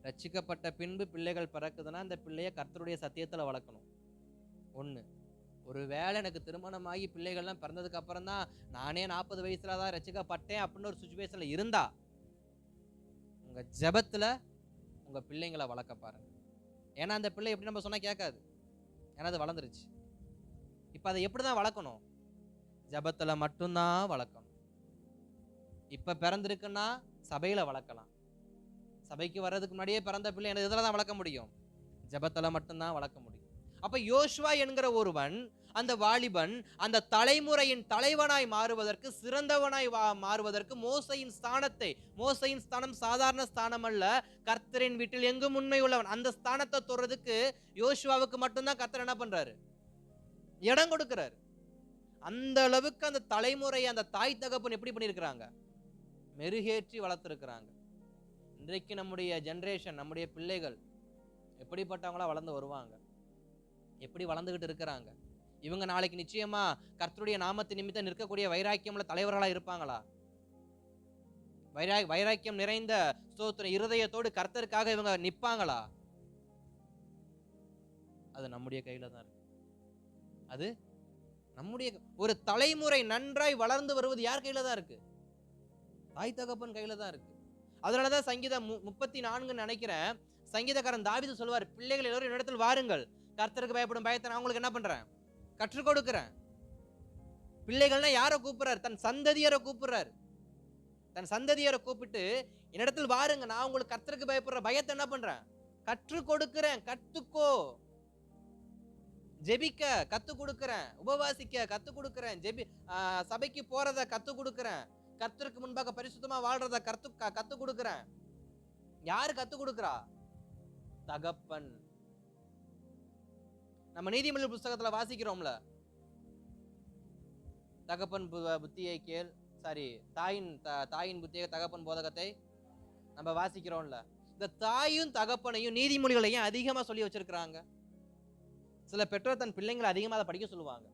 ரட்சிக்கப்பட்ட பின்பு பிள்ளைகள் பிறக்குதுன்னா அந்த பிள்ளைய கர்த்தருடைய சத்தியத்துல வளர்க்கணும். ஒண்ணு. ஒருவேளை எனக்கு திருமணமாகி பிள்ளைகள்லாம் பிறந்ததுக்கு அப்புறம் தான் நானே 40 வயசுல தான் ரட்சிக்கப்பட்டேன் அப்படின்னு ஒரு சுச்சுவேஷன்ல இருந்தா, உங்க ஜெபத்துல உங்க பிள்ளைங்களை வளர்க்க பாருங்க. ஏன்னா அந்த பிள்ளை எப்படி நம்ம சொன்னா கேட்காது, ஏன்னா அது வளர்ந்துருச்சு. இப்ப அதை எப்படிதான் வளர்க்கணும்? ஜெபத்துல மட்டும்தான் வளர்க்கணும். இப்ப பிறந்திருக்குன்னா சபையில வளர்க்கலாம். சபைக்கு வர்றதுக்கு முன்னாடியே பிறந்த பிள்ளை இதுல தான் வளர்க்க முடியும், ஜெபத்துல மட்டும்தான் வளர்க்க முடியும். அப்ப யோசுவா என்கிற ஒருவன், அந்த வாலிபன், அந்த தலைமுறையின் தலைவனாய் மாறுவதற்கு, சிறந்தவனாய் மாறுவதற்கு மோசையின் ஸ்தானம் சாதாரண ஸ்தானம் அல்ல, கர்த்தரின் வீட்டில் எங்கும் உண்மை உள்ளவன், அந்த ஸ்தானத்தை தொடுறதுக்கு யோசுவாவுக்கு மட்டும்தான் கர்த்தர் என்ன பண்றாரு? இடம் கொடுக்கிறாரு. அந்த அளவுக்கு அந்த தலைமுறை, அந்த தாய் தகப்பன் எப்படி பண்ணிருக்கிறாங்க? மெருகேற்றி வளர்த்திருக்கிறாங்க. இன்றைக்கு நம்முடைய ஜெனரேஷன், நம்முடைய பிள்ளைகள் எப்படிப்பட்டவங்களா வளர்ந்து வருவாங்க, எப்படி வளர்ந்துகிட்டு இருக்கிறாங்க? இவங்க நாளைக்கு நிச்சயமா கர்த்தருடைய நாமத்தை நிமித்தம் நிற்கக்கூடிய வைராக்கியமுள்ள தலைவர்களா இருப்பாங்களா? வைராக்கியம் நிறைந்த ஸ்தோத்திர இருதயத்தோடு கர்த்தருக்காக இவங்க நிப்பாங்களா? அது நம்முடைய கையில தான் இருக்கு. அது நம்முடைய ஒரு தலைமுறை நன்றாய் வளர்ந்து வருவது யார் கையில தான் இருக்கு? தாய் தகப்பன் கையில தான் இருக்கு. அதனாலதான் சங்கீதம் 34 நினைக்கிறேன், சங்கீதக்காரன் தாவீது சொல்வார், பிள்ளைகள் எல்லோரும் என்னிடத்தில் வாருங்கள், கர்த்தருக்கு பயப்படும் பயத்தை நான் உங்களுக்கு என்ன பண்றேன்? கற்றுக் கொடுக்கிறேன். பிள்ளைகள்னா யாரை கூப்பிடுறாரு? தன் சந்ததியரை கூப்பிடுறாரு. தன் சந்ததியரை கூப்பிட்டு என்னிடத்தில் வாருங்க, நான் உங்களுக்கு கர்த்தருக்கு பயப்படுற பயத்தை என்ன பண்றேன்? கற்றுக் கொடுக்கிறேன். கத்துக்கோ. ஜெபிக்க கத்து கொடுக்கிறேன், உபவாசிக்க கத்து கொடுக்கிறேன், சபைக்கு போறத கத்து கொடுக்கிறேன், கர்த்தருக்கு முன்பாக பரிசுத்தமா வாழ்றத கத்து கொடுக்கிறேன். யாரு கத்து கொடுக்கிறா? தகப்பன். நம்ம நீதிமொழிகள் புத்தகத்துல வாசிக்கிறோம்ல, தகப்பன் புத்தியை கேள், சாரி, தாயின் புத்தியை தகப்பன் போதகத்தை நம்ம வாசிக்கிறோம்ல. இந்த தாயும் தகப்பனையும் நீதிமொழிகளையும் அதிகமா சொல்லி வச்சிருக்கிறாங்க. சில பெற்றோர் தன் பிள்ளைங்களை அதிகமா அதை படிக்க சொல்லுவாங்க,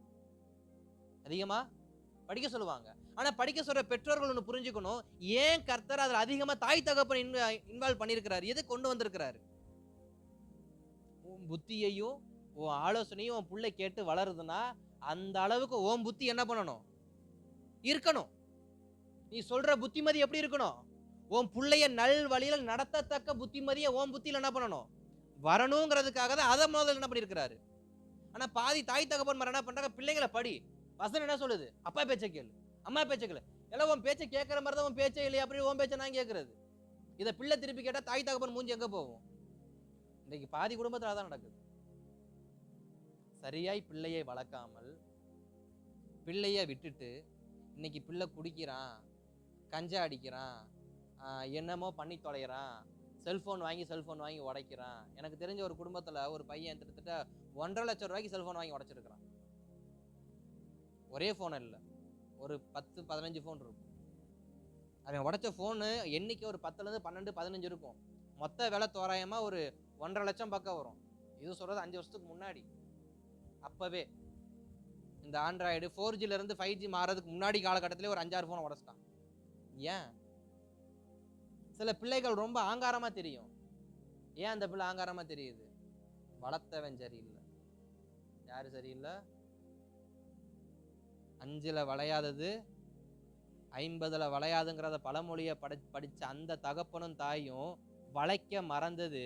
அதிகமா படிக்க சொல்லுவாங்க. ஆனா படிக்க சொல்ற பெற்றோர்கள் ஒண்ணு புரிஞ்சுக்கணும், ஏன் கர்த்தர் அதுல அதிகமா தாய் தகப்பன் இன்வால்வ் பண்ணிருக்கிறாரு, எது கொண்டு வந்திருக்கிறாரு? உன் புத்தியையும் உன் ஆலோசனையும் உன் பிள்ளை கேட்டு வளருதுன்னா அந்த அளவுக்கு உன் புத்தி என்ன பண்ணணும்? இருக்கணும். நீ சொல்ற புத்திமதி எப்படி இருக்கணும்? உன் பிள்ளைய நல் வழியில நடத்தத்தக்க புத்திமதியை உன் புத்தியில என்ன பண்ணணும்? வரணுங்கிறதுக்காக தான் அதை முதல்ல என்ன பண்ணிருக்கிறாரு. ஆனா பாதி தாய் தகப்பன் என்ன பண்றாங்க? பிள்ளைங்களை படி, வசனம் என்ன சொல்லுது? அப்பா பேச்ச கேளு, அம்மா பேச்ச கேளு. எல்லாம் உன் பேச்சை கேட்கிற மாதிரி தான் உன் பேச்சே இல்லையா? அப்படி உன் பேச்சை நான் கேட்கறது. இதை பிள்ளை திருப்பி கேட்டா தாய் தகப்பன் மூஞ்சி எங்க போகும்? இன்னைக்கு பாதி குடும்பத்துல அதான் நடக்குது. சரியாய் பிள்ளையை வளர்க்காமல் பிள்ளைய விட்டுட்டு இன்னைக்கு பிள்ளை குடிக்கிறான், கஞ்சா அடிக்கிறான், என்னமோ பண்ணி தொலைகிறான், செல்போன் வாங்கி உடைக்கிறான். எனக்கு தெரிஞ்ச ஒரு குடும்பத்துல ஒரு பையன் கிட்டத்தட்ட 1,50,000 ரூபாய்க்கு செல்போன் வாங்கி உடைச்சிருக்கிறான். ஒரே ஃபோன் இல்லை, ஒரு 10-15 ஃபோன் இருக்கும். அவன் உடைச்ச ஃபோனு எண்ணிக்கை ஒரு 10லேருந்து 12-15 இருக்கும். மொத்த விலை தோராயமாக ஒரு 1.5 லட்சம் பக்கம் வரும். இது சொல்கிறது 5 வருஷத்துக்கு முன்னாடி. அப்போவே இந்த ஆண்ட்ராய்டு 4Gலேருந்து 5G மாறதுக்கு முன்னாடி காலகட்டத்திலே ஒரு 5-6 ஃபோனை உடச்சிட்டான். ஏன்? சில பிள்ளைகள் ரொம்ப ஆங்காரமாக தெரியும். ஏன் அந்த பிள்ளை ஆங்காரமாக தெரியுது? வளர்த்தவன் சரியில்லை. யாரு சரியில்லை? 5ல் வளையாதது 50ல் வளையாதுங்கிறத பழமொழியை படித்த அந்த தகப்பனும் தாயும் வளைக்க மறந்தது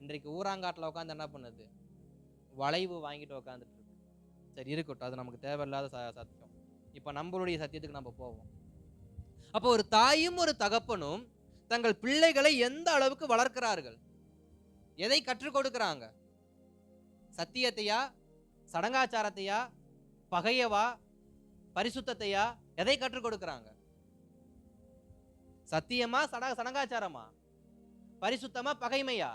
இன்றைக்கு ஊராங்காட்டில் உட்காந்து என்ன பண்ணுது? வளைவு வாங்கிட்டு உட்காந்துட்டு இருக்கு. சரி, இருக்கட்டும், அது நமக்கு தேவையில்லாத சத்தியம். இப்போ நம்மளுடைய சத்தியத்துக்கு நம்ம போவோம். அப்போ ஒரு தாயும் ஒரு தகப்பனும் தங்கள் பிள்ளைகளை எந்த அளவுக்கு வளர்க்கிறார்கள்? எதை கற்றுக் கொடுக்கிறாங்க? சத்தியத்தையா, சடங்காச்சாரத்தையா, பகையவா, பரிசுத்தையா? எதை கற்றுக் கொடுக்கிறாங்க? சத்தியமா, சடங்காச்சாரமா, பரிசுத்தமா, பகைமையா?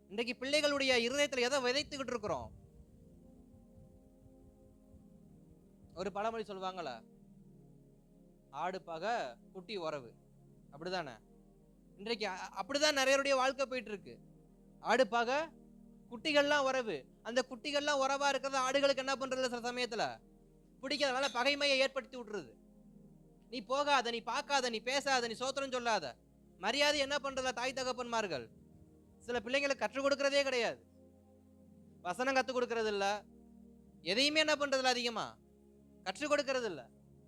இன்றைக்கு பிள்ளைகளுடைய இருதயத்தில் எதை விதைத்துக்கிட்டு இருக்கிறோம்? ஒரு பழமொழி சொல்லுவாங்கள, ஆடு பகை குட்டி உறவு, அப்படிதானே? இன்றைக்கு அப்படிதான் நிறையருடைய வாழ்க்கை போயிட்டு இருக்கு. ஆடு பகை, குட்டிகள்லாம் உறவு. அந்த குட்டிகள்லாம் உறவா இருக்கிறது ஆடுகளுக்கு என்ன பண்றது? சில சமயத்துல பிடிக்கிறதுனால பகைமையை ஏற்படுத்தி விட்டுருது. நீ போகாத, நீ பார்க்காத, நீ பேசாத, நீ சோத்திரம் சொல்லாத. மரியாதை என்ன பண்றதுல தாய் தகப்பன்மார்கள் சில பிள்ளைங்களுக்கு கற்றுக் கொடுக்கறதே கிடையாது. வசனம் கற்றுக் கொடுக்கறது இல்ல, எதையுமே என்ன பண்றதுல அதிகமா கற்றுக் கொடுக்கறது இல்ல.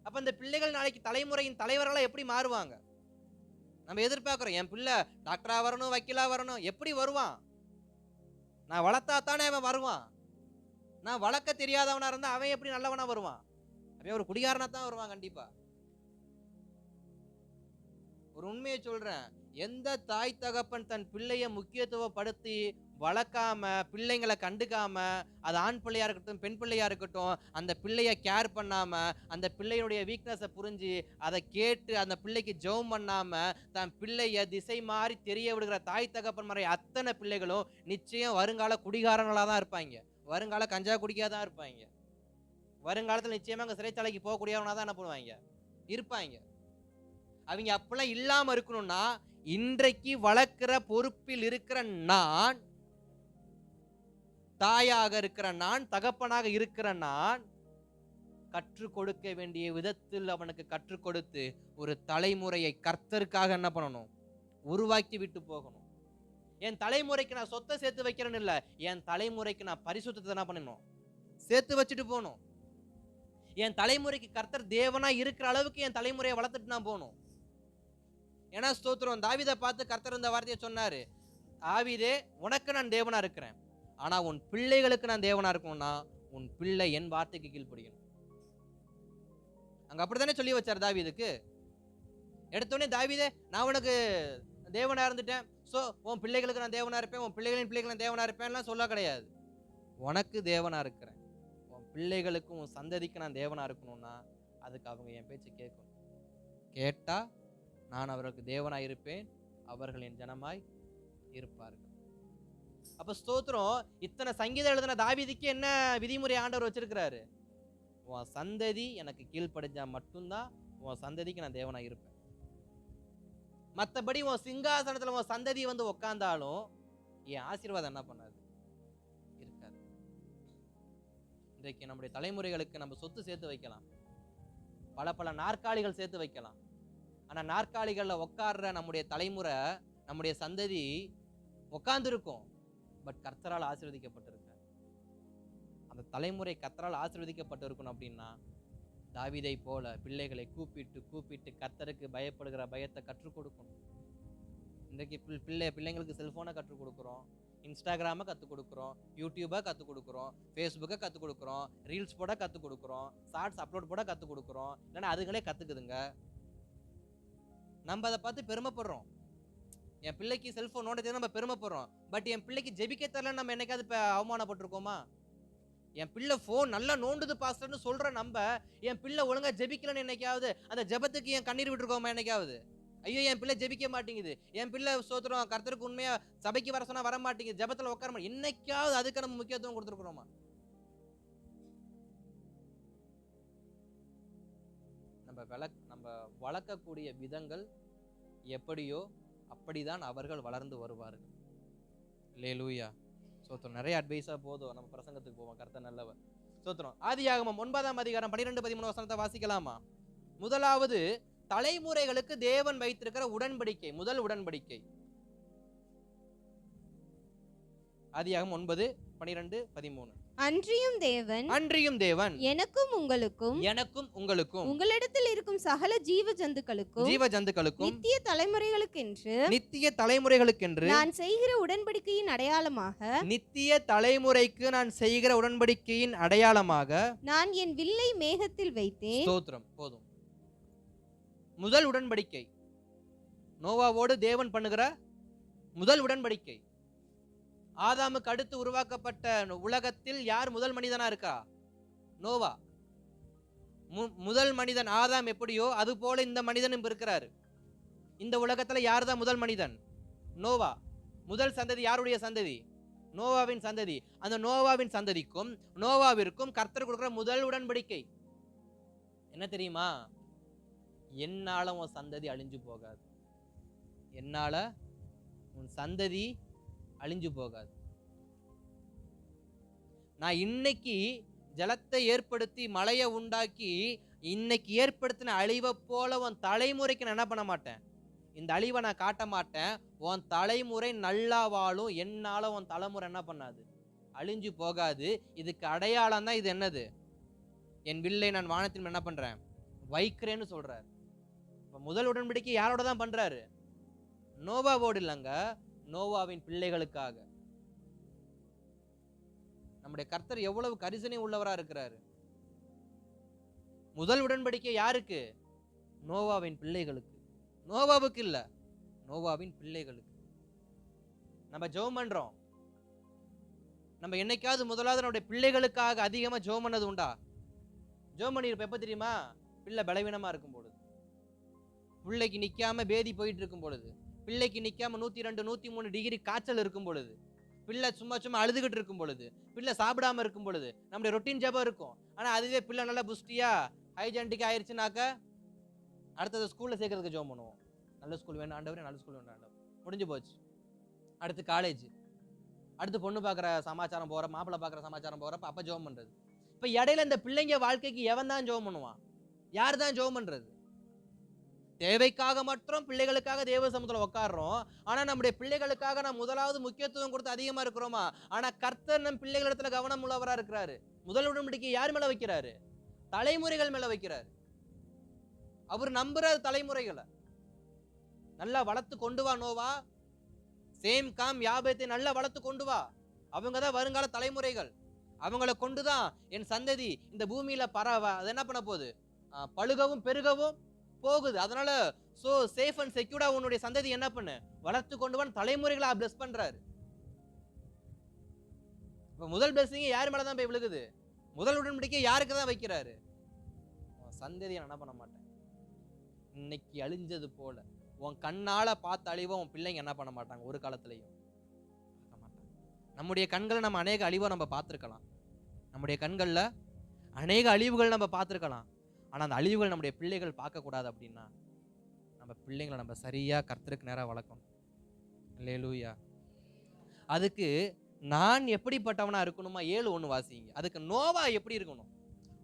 அப்ப இந்த பிள்ளைகள் நாளைக்கு தலைமுறையின் தலைவர்களா எப்படி மாறுவாங்க? நம்ம எதிர்பார்க்கிறோம், என் பிள்ளை டாக்டரா வரணும், வக்கீலா வரணும். எப்படி வருவான்? நான் வளர்த்தா தானே அவன் வருவான். நான் வளர்க்க தெரியாதவனா இருந்தா அவன் எப்படி நல்லவனா வருவான்? அவன் ஒரு குடிகாரனா தான் வருவான் கண்டிப்பா. ஒரு உண்மையை சொல்றேன், எந்த தாய் தகப்பன் தன் பிள்ளைய முக்கியத்துவப்படுத்தி வளர்க்காம, பிள்ளைங்களை கண்டுக்காம, அது ஆண் பிள்ளையா இருக்கட்டும், பெண் பிள்ளையா இருக்கட்டும், அந்த பிள்ளைய கேர் பண்ணாம, அந்த பிள்ளையுடைய வீக்னஸை புரிஞ்சு அதை கேட்டு அந்த பிள்ளைக்கு ஜெபம் பண்ணாம தன் பிள்ளைய திசை மாறி தெரிய விடுகிற தாய் தகப்பன் மாதிரி அத்தனை பிள்ளைகளும் நிச்சயம் வருங்கால குடிகாரங்களா தான் இருப்பாங்க. வருங்கால கஞ்சா குடிக்காக தான் இருப்பாங்க. வருங்காலத்தில் நிச்சயமா அங்க சிறைச்சாலைக்கு போகக்கூடியவனா தான் என்ன பண்ணுவாங்க? இருப்பாங்க. அவங்க அப்பெல்லாம் இல்லாம இருக்கணும்னா, இன்றைக்கு வளர்க்கிற பொறுப்பில் இருக்கிற நான், தாயாக இருக்கிற நான், தகப்பனாக இருக்கிற நான், கற்றுக் கொடுக்க வேண்டிய விதத்தில் அவனுக்கு கற்றுக் கொடுத்து ஒரு தலைமுறையை கர்த்தருக்காக என்ன பண்ணணும்? உருவாக்கி விட்டு போகணும். என் தலைமுறைக்கு நான் சொத்தை சேர்த்து வைக்கிறேன்னு இல்ல, என் தலைமுறைக்கு நான் பரிசுத்தத்தை என்ன பண்ணணும்? சேர்த்து வச்சுட்டு போகணும். என் தலைமுறைக்கு கர்த்தர் தேவனா இருக்கிற அளவுக்கு என் தலைமுறையை வளர்த்துட்டு நான் போகணும். ஏன்னா ஸ்தோத்திரம், தாவீதை பார்த்து கர்த்தர் இந்த வார்த்தையை சொன்னாரு, தாவீதே, உனக்கு நான் தேவனா இருக்கிறேன், ஆனா உன் பிள்ளைகளுக்கு நான் தேவனா இருக்கணும்னா உன் பிள்ளை என் வார்த்தைக்கு கீழ்ப்படியணும். அங்க அப்படித்தானே சொல்லி வச்சார் தாவீதுக்கு. எடுத்தோடனே தாவீதே, நான் உனக்கு தேவனா இருந்துட்டேன், சோ உன் பிள்ளைகளுக்கு நான் தேவனா இருப்பேன், உன் பிள்ளைகளின் பிள்ளைகள் நான் தேவனா இருப்பேன்லாம் சொல்ல கிடையாது. உனக்கு தேவனா இருக்கிறேன், உன் பிள்ளைகளுக்கும் உன் சந்ததிக்கு நான் தேவனா இருக்கணும்னா அதுக்கு அவங்க என் பேச்சு கேட்கணும். கேட்டா நான் அவர்களுக்கு தேவனாய் இருப்பேன், அவர்கள் என் ஜனமாய் இருப்பார்கள். அப்ப ஸ்தோத்திரம், இத்தனை சங்கீதம் எழுதின தாவீதுக்கு என்ன விதிமுறை ஆண்டவர் வச்சிருக்கிறாரு? உன் சந்ததி எனக்கு கீழ்ப்படிஞ்சா மட்டும்தான் உன் சந்ததிக்கு நான் தேவனாய் இருப்பேன். மற்றபடி உன் சிங்காசனத்துல உன் சந்ததி வந்து உட்கார்ந்தாலும் என் ஆசீர்வாதம் என்ன பண்ணாது? இருக்காது. இன்றைக்கு நம்முடைய தலைமுறைகளுக்கு நம்ம சொத்து சேர்த்து வைக்கலாம், பல நாற்காலிகள் சேர்த்து வைக்கலாம். ஆனா நாற்காலிகள்ல உட்கார்ற நம்முடைய தலைமுறை, நம்முடைய சந்ததி உட்கார்ந்து இருக்கும், பட் கர்த்தரால் ஆசீர்வதிக்கப்பட்டிருக்க. அந்த தலைமுறை கர்த்தரால் ஆசீர்வதிக்கப்பட்டு இருக்கணும். அப்படின்னா தாவீதை போல பிள்ளைகளை கூப்பிட்டு கர்த்தருக்கு பயப்படுகிற பயத்தை கற்றுக் கொடுக்கணும். இன்றைக்கு பிள்ளைங்களுக்கு செல்போனை கற்றுக் கொடுக்குறோம், இன்ஸ்டாகிராமை கற்றுக் கொடுக்குறோம், யூடியூபை கற்றுக் கொடுக்குறோம், ஃபேஸ்புக்கை கற்றுக் கொடுக்குறோம், ரீல்ஸ் போட கற்றுக் கொடுக்குறோம், ஷார்ட்ஸ் அப்லோட் போட கற்றுக் கொடுக்குறோம். இல்லைன்னா அதுங்களே கற்றுக்குதுங்க. நம்ம அதை பார்த்து பெருமைப்படுறோம். என் பிள்ளைக்கு செல்போன் நோண்ட தெரியும் நம்ம பெருமைப்படுறோம். பட் என் பிள்ளைக்கு ஜெபிக்க தரலன்னு நம்ம என்னைக்காவது அவமானப்பட்டிருக்கோமா? என் பிள்ளை ஃபோன் நல்லா நோண்டுது பாஸ்டர்னு சொல்ற நம்ம, என் பிள்ளை ஒழுங்கா ஜெபிக்கலன்னு என்னைக்காவது அந்த ஜெபத்துக்கு என் கண்ணீர் விட்டுருக்கோமா என்னைக்காவது? ஐயோ என் பிள்ளை ஜெபிக்க மாட்டேங்குது, என் பிள்ளை ஸ்தோத்திரம் கர்த்தருக்கு உண்மையா சபைக்கு வர சொன்னா வர மாட்டேங்குது, ஜெபத்துல உட்கார மாட்டேங்குது, என்னைக்காவது அதுக்கு நம்ம முக்கியத்துவம் கொடுத்துருக்குறோமா? நம்ம வளர்க்கக்கூடிய விதங்கள் எப்படியோ அப்படிதான் அவர்கள் வளர்ந்து வருவார்கள். அல்லேலூயா. சோத்திரம். நிறைய அட்வைஸா போதும், நம்ம பிரசங்கத்துக்கு போவோம். கர்த்தர் நல்லவர். சோத்திரம். ஆதியாகமம் 9ஆம் அதிகாரம் 12-13 வசனத்தை வாசிக்கலாமா? முதலாவது, தலைமுறைகளுக்கு தேவன் வைத்திருக்கிற உடன்படிக்கை. முதல் உடன்படிக்கை ஆதியாகமம் 9:12-13. அன்றியும் தேவன் எனக்கும் உங்களுக்கும் உங்களிடத்தில் இருக்கும் சகல ஜீவ ஜந்துக்களுக்கும் நித்திய தலைமுறைகளுக்கென்று நான் செய்கிற உடன்படிக்கையின் அடையாளமாக நான் என் வில்லை மேகத்தில் வைத்தேன். ஸ்தோத்திரம். போதும். முதல் உடன்படிக்கை நோவாவோடு தேவன் பண்ணுகிற முதல் உடன்படிக்கை. ஆதாமுக்கு அடுத்து உருவாக்கப்பட்ட உலகத்தில் யார் முதல் மனிதனா இருக்கா? நோவா. முதல் மனிதன் ஆதாம் எப்படியோ அது போல இந்த மனிதனும் இருக்கிறாரு. இந்த உலகத்துல யார் தான் முதல் மனிதன்? நோவா. முதல் சந்ததி யாருடைய சந்ததி? நோவாவின் சந்ததி. அந்த நோவாவின் சந்ததிக்கும் நோவாவிற்கும் கர்த்தர் கொடுக்கிற முதல் உடன்படிக்கை என்ன தெரியுமா? என்னால உன் சந்ததி அழிஞ்சு போகாது. என்னால உன் சந்ததி அழிஞ்சு போகாது. நான் இன்னைக்கு ஜலத்தை ஏற்படுத்தி மழையை உண்டாக்கி இன்னைக்கு ஏற்படுத்தின அழிவை போல உன் தலைமுறைக்கு நான் என்ன பண்ண மாட்டேன். இந்த அழிவை நான் காட்ட மாட்டேன். உன் தலைமுறை நல்லா வாழும். என்னால உன் தலைமுறை என்ன பண்ணாது, அழிஞ்சு போகாது. இதுக்கு அடையாளம் தான் இது. என்னது? என் வில்லை நான் வானத்தில் என்ன பண்றேன், வைக்கிறேன்னு சொல்றாரு. முதல் உடன்படிக்கை யாரோட தான் பண்றாரு? நோவாவோடு இல்லைங்க, நோவாவின் பிள்ளைகளுக்காக. நம்முடைய கர்த்தர் எவ்வளவு கரிசனை உள்ளவரா இருக்கிறாரு. முதல் உடன்படிக்கை யாருக்கு? நோவாவின் பிள்ளைகளுக்கு. நோவாவுக்கு இல்ல, நோவாவின் பிள்ளைகளுக்கு. நம்ம ஜெபம் பண்றோம். நம்ம என்னைக்காவது முதலாவது நம்முடைய பிள்ளைகளுக்காக அதிகமா ஜெபம் பண்ணது உண்டா? ஜெபம் பண்ணிருப்ப எப்ப தெரியுமா? பிள்ளை பலவீனமா இருக்கும் பொழுது, பிள்ளைக்கு நிக்காம பேதி போயிட்டு இருக்கும் பொழுது, பிள்ளைக்கு நிக்காம 102 103 டிகிரி காய்ச்சல் இருக்கும் பொழுது, பிள்ளை சும்மா அழுதுகிட்டு இருக்கும் பொழுது, பிள்ளை சாப்பிடாம இருக்கும் பொழுது நம்முடைய ரொட்டீன் ஜெபம் இருக்கும். ஆனா அதுவே பிள்ளை நல்லா புஷ்டியா ஹைஜென்டிக் ஆயிடுச்சுனாக்க அடுத்தது ஸ்கூல்ல சேர்க்கறதுக்கு ஜெபம் பண்ணுவோம். நல்ல ஸ்கூல் வேணும் ஆண்டவரே, நல்ல ஸ்கூல் வேணும் ஆண்டவர். முடிஞ்சு போச்சு. அடுத்து காலேஜ், அடுத்து பொண்ணு பார்க்குற சமாச்சாரம் போற, மாப்பிள்ளை பார்க்குற சமாச்சாரம் போறப்ப அப்ப ஜெபம் பண்றது. இப்ப இடையில இந்த பிள்ளைங்க வாழ்க்கைக்கு எவன் தான் ஜெபம் பண்ணுவான்? யார் தான் ஜெபம் பண்றது? தேவைக்காக மற்றும் பிள்ளைகளுக்காக தேவ சமூகத்துல உட்காடுறோம். ஆனா நம்முடைய பிள்ளைகளுக்காக நாம் முதலாவது முக்கியத்துவம் கொடுத்து அதிகமா இருக்கிறோமா? ஆனா கர்த்தர் நம் பிள்ளைகளிடத்துல கவனம் உள்ளவரா இருக்கிறாரு. முதல் உடன்படிக்கை யார் மேல வைக்கிறாரு? தலைமுறைகள் மேல வைக்கிறாரு. அவர் நம்புற தலைமுறைகளை நல்லா வளர்த்து கொண்டு வா நோவா. சேம் காம் யாபேத்தை நல்லா வளர்த்து கொண்டு வா. அவங்கதான் வருங்கால தலைமுறைகள். அவங்கள கொண்டுதான் என் சந்ததி இந்த பூமியில பரவ அது என்ன பண்ண போகுது, பழுகவும் பெருகவும் போகுது. அதனால சோ சேஃப் அண்ட் செக்யூர்டா உன்னுடைய சந்ததி என்ன பண்ணு, வளர்த்து கொண்டு வந்து தலைமுறைகளை பிளஸ் பண்றாரு. இப்ப முதல் பிளஸிங் யார் மேலதான் போய் விழுகுது? முதல் உடன்படிக்கை யாருக்கு தான் வைக்கிறாரு? சந்ததியை என்ன பண்ண மாட்டேன். இன்னைக்கு அழிஞ்சது போல உன் கண்ணால பார்த்து அழிவை உன் பிள்ளைங்க என்ன பண்ண மாட்டாங்க, ஒரு காலத்திலையும் பார்க்க மாட்டாங்க. நம்முடைய கண்களை நம்ம அநேக அழிவை நம்ம பார்த்துருக்கலாம். நம்முடைய கண்கள்ல அநேக அழிவுகள் நம்ம பார்த்துருக்கலாம். ஆனா அந்த அழிவுகள் நம்முடைய பிள்ளைகள் பார்க்கக்கூடாது. அப்படின்னா நம்ம பிள்ளைங்களை நம்ம சரியா கர்த்தருக்கு நேரா வளர்க்கணும். அல்லேலூயா. அதுக்கு நான் எப்படிப்பட்டவனா இருக்கணுமா? 7:1 வாசிங்க. அதுக்கு நோவா எப்படி இருக்கணும்?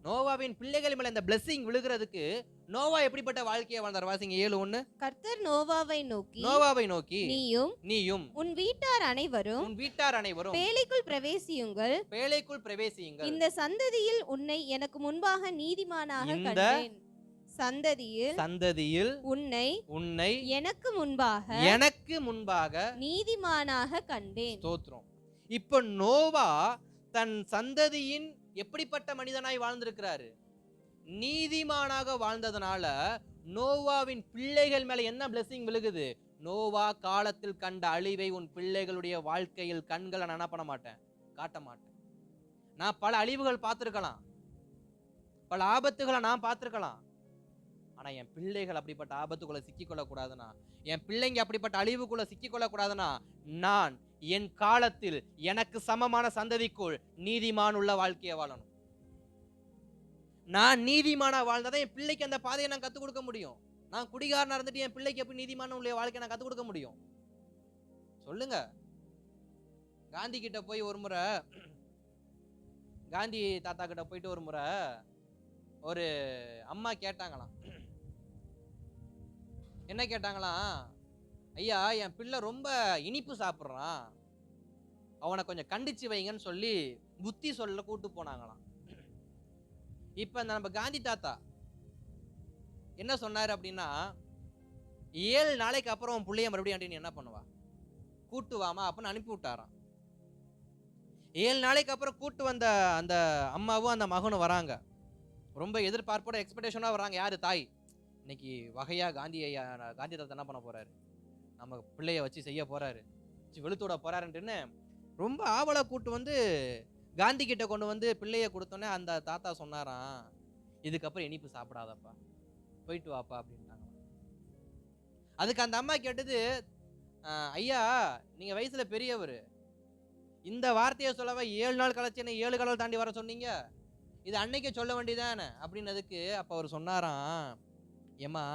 நோவாவின் பிள்ளைகள் மேல இந்த பிளெஸிங் விழுகிறதுக்கு நோவா எப்படிப்பட்ட வாழ்க்கையை வாழ்ந்தார்? வாசிங்க 7:1. கர்த்தர் நோவாவை நோக்கி நீயும் உன் வீட்டார் அனைவரும் பேழைக்குள் பிரவேசியுங்கள். இந்த சந்ததியில் உன்னை எனக்கு முன்பாக நீதிமானாக கண்டேன். சந்ததியில் உன்னை எனக்கு முன்பாக நீதிமானாக கண்டேன். ஸ்தோத்திரம். இப்போ நோவா தன் சந்ததியின் எப்படிப்பட்ட மனிதனாய் வாழ்ந்திருக்கிறாரு? நீதிமானாக வாழ்ந்ததனால நோவாவின் பிள்ளைகள் மேல என்ன பிளெஸிங் விழுகுது? நோவா காலத்தில் கண்ட அழிவை உன் பிள்ளைகளுடைய வாழ்க்கையில் கண்களை நான் என்ன பண்ண மாட்டேன், காட்ட மாட்டேன். நான் பல அழிவுகள் பார்த்திருக்கலாம், பல ஆபத்துகளை நான் பார்த்திருக்கலாம். ஆனா என் பிள்ளைகள் அப்படிப்பட்ட ஆபத்துக்குள்ள சிக்கிக்கொள்ள கூடாதுன்னா, என் பிள்ளைங்க அப்படிப்பட்ட அழிவுக்குள்ள சிக்கிக்கொள்ள கூடாதுன்னா, நான் என் காலத்தில் எனக்கு சமமான சந்ததிக்குள் நீதிமான் உள்ள வாழ்க்கையை வாழணும். நான் நீதிமானா வாழ்ந்தாதான் என் பிள்ளைக்கு அந்த பாதையை நான் கத்துக் கொடுக்க முடியும். நான் குடிகாரனா இருந்துட்டு என் பிள்ளைக்கு எப்படி நீதிமான உள்ள வாழ்க்கை நான் கத்துக் கொடுக்க முடியும்? சொல்லுங்க. காந்தி கிட்ட போய் ஒரு முறை, காந்தி தாத்தா கிட்ட போயிட்டு ஒரு முறை ஒரு அம்மா கேட்டாங்களாம். என்ன கேட்டாங்களாம்? ஐயா, என் பிள்ளை ரொம்ப இனிப்பு சாப்பிட்றான், அவனை கொஞ்சம் கண்டிச்சு வைங்கன்னு சொல்லி புத்தி சொல்ல கூட்டு போனாங்களாம். இப்ப நம்ம காந்தி தாத்தா என்ன சொன்னாரு அப்படின்னா, 7 நாளைக்கு அப்புறம் உன் பிள்ளைய மறுபடியும் நீ என்ன பண்ணுவா, கூட்டு வாமா அப்படின்னு அனுப்பி விட்டாராம். 7 நாளைக்கு அப்புறம் கூட்டு வந்த அந்த அம்மாவும் அந்த மகனும் வராங்க. ரொம்ப எதிர்பார்ப்போட எக்ஸ்பெக்டேஷனா வராங்க. யாரு? தாய். இன்னைக்கு வகையா காந்தி தாத்தா என்ன பண்ண போறாரு, நம்ம பிள்ளைய வச்சு செய்ய போறாரு, வெளுத்தோட போறாருன்னு ரொம்ப ஆவலா கூட்டு வந்து காந்தி கிட்ட கொண்டு வந்து பிள்ளைய கொடுத்தோன்னே அந்த தாத்தா சொன்னாராம், இதுக்கப்புறம் இனிப்பு சாப்பிடாதப்பா, போயிட்டு வாப்பா அப்படின்ட்டாங்க. அதுக்கு அந்த அம்மா கேட்டது, ஐயா நீங்க வயசுல பெரியவர், இந்த வார்த்தையை சொல்லவா 7 நாள் கழிச்சு என்ன 7 கடல் தாண்டி வர சொன்னீங்க, இது அன்னைக்கே சொல்ல வேண்டியதானே அப்படின்னதுக்கு அப்ப அவர் சொன்னாராம், ஏமா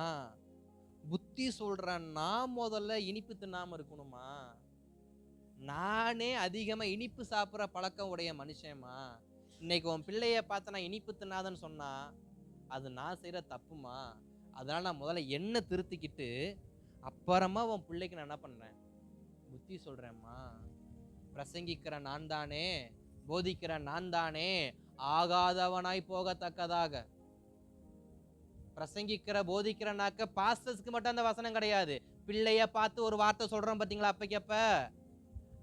புத்தி சொல்றேன், நான் முதல்ல இனிப்பு தின்னாம இருக்கணுமா, நானே அதிகமா இனிப்பு சாப்பிட்ற பழக்கம் உடைய மனுஷன்மா, இன்னைக்கு உன் பிள்ளைய பார்த்து நான் இனிப்பு தின்னாதன்னு சொன்னா அது நான் செய்யற தப்புமா, அதனால நான் முதல்ல என்ன திருத்திக்கிட்டு அப்புறமா உன் பிள்ளைக்கு நான் என்ன பண்றேன், புத்தி சொல்றேம்மா. பிரசங்கிக்கிற நான் தானே, போதிக்கிற நான் தானே, ஆகாதவனாய் போகத்தக்கதாக. பிரசங்கிக்கிற போதிக்கிறனாக்க பாஸ்டர்ஸ்க்கு மட்டும் அந்த வசனம் கிடையாது, பிள்ளைய பார்த்து ஒரு வார்த்தை சொல்றோம் பாத்தீங்களா, அப்பக்கப்ப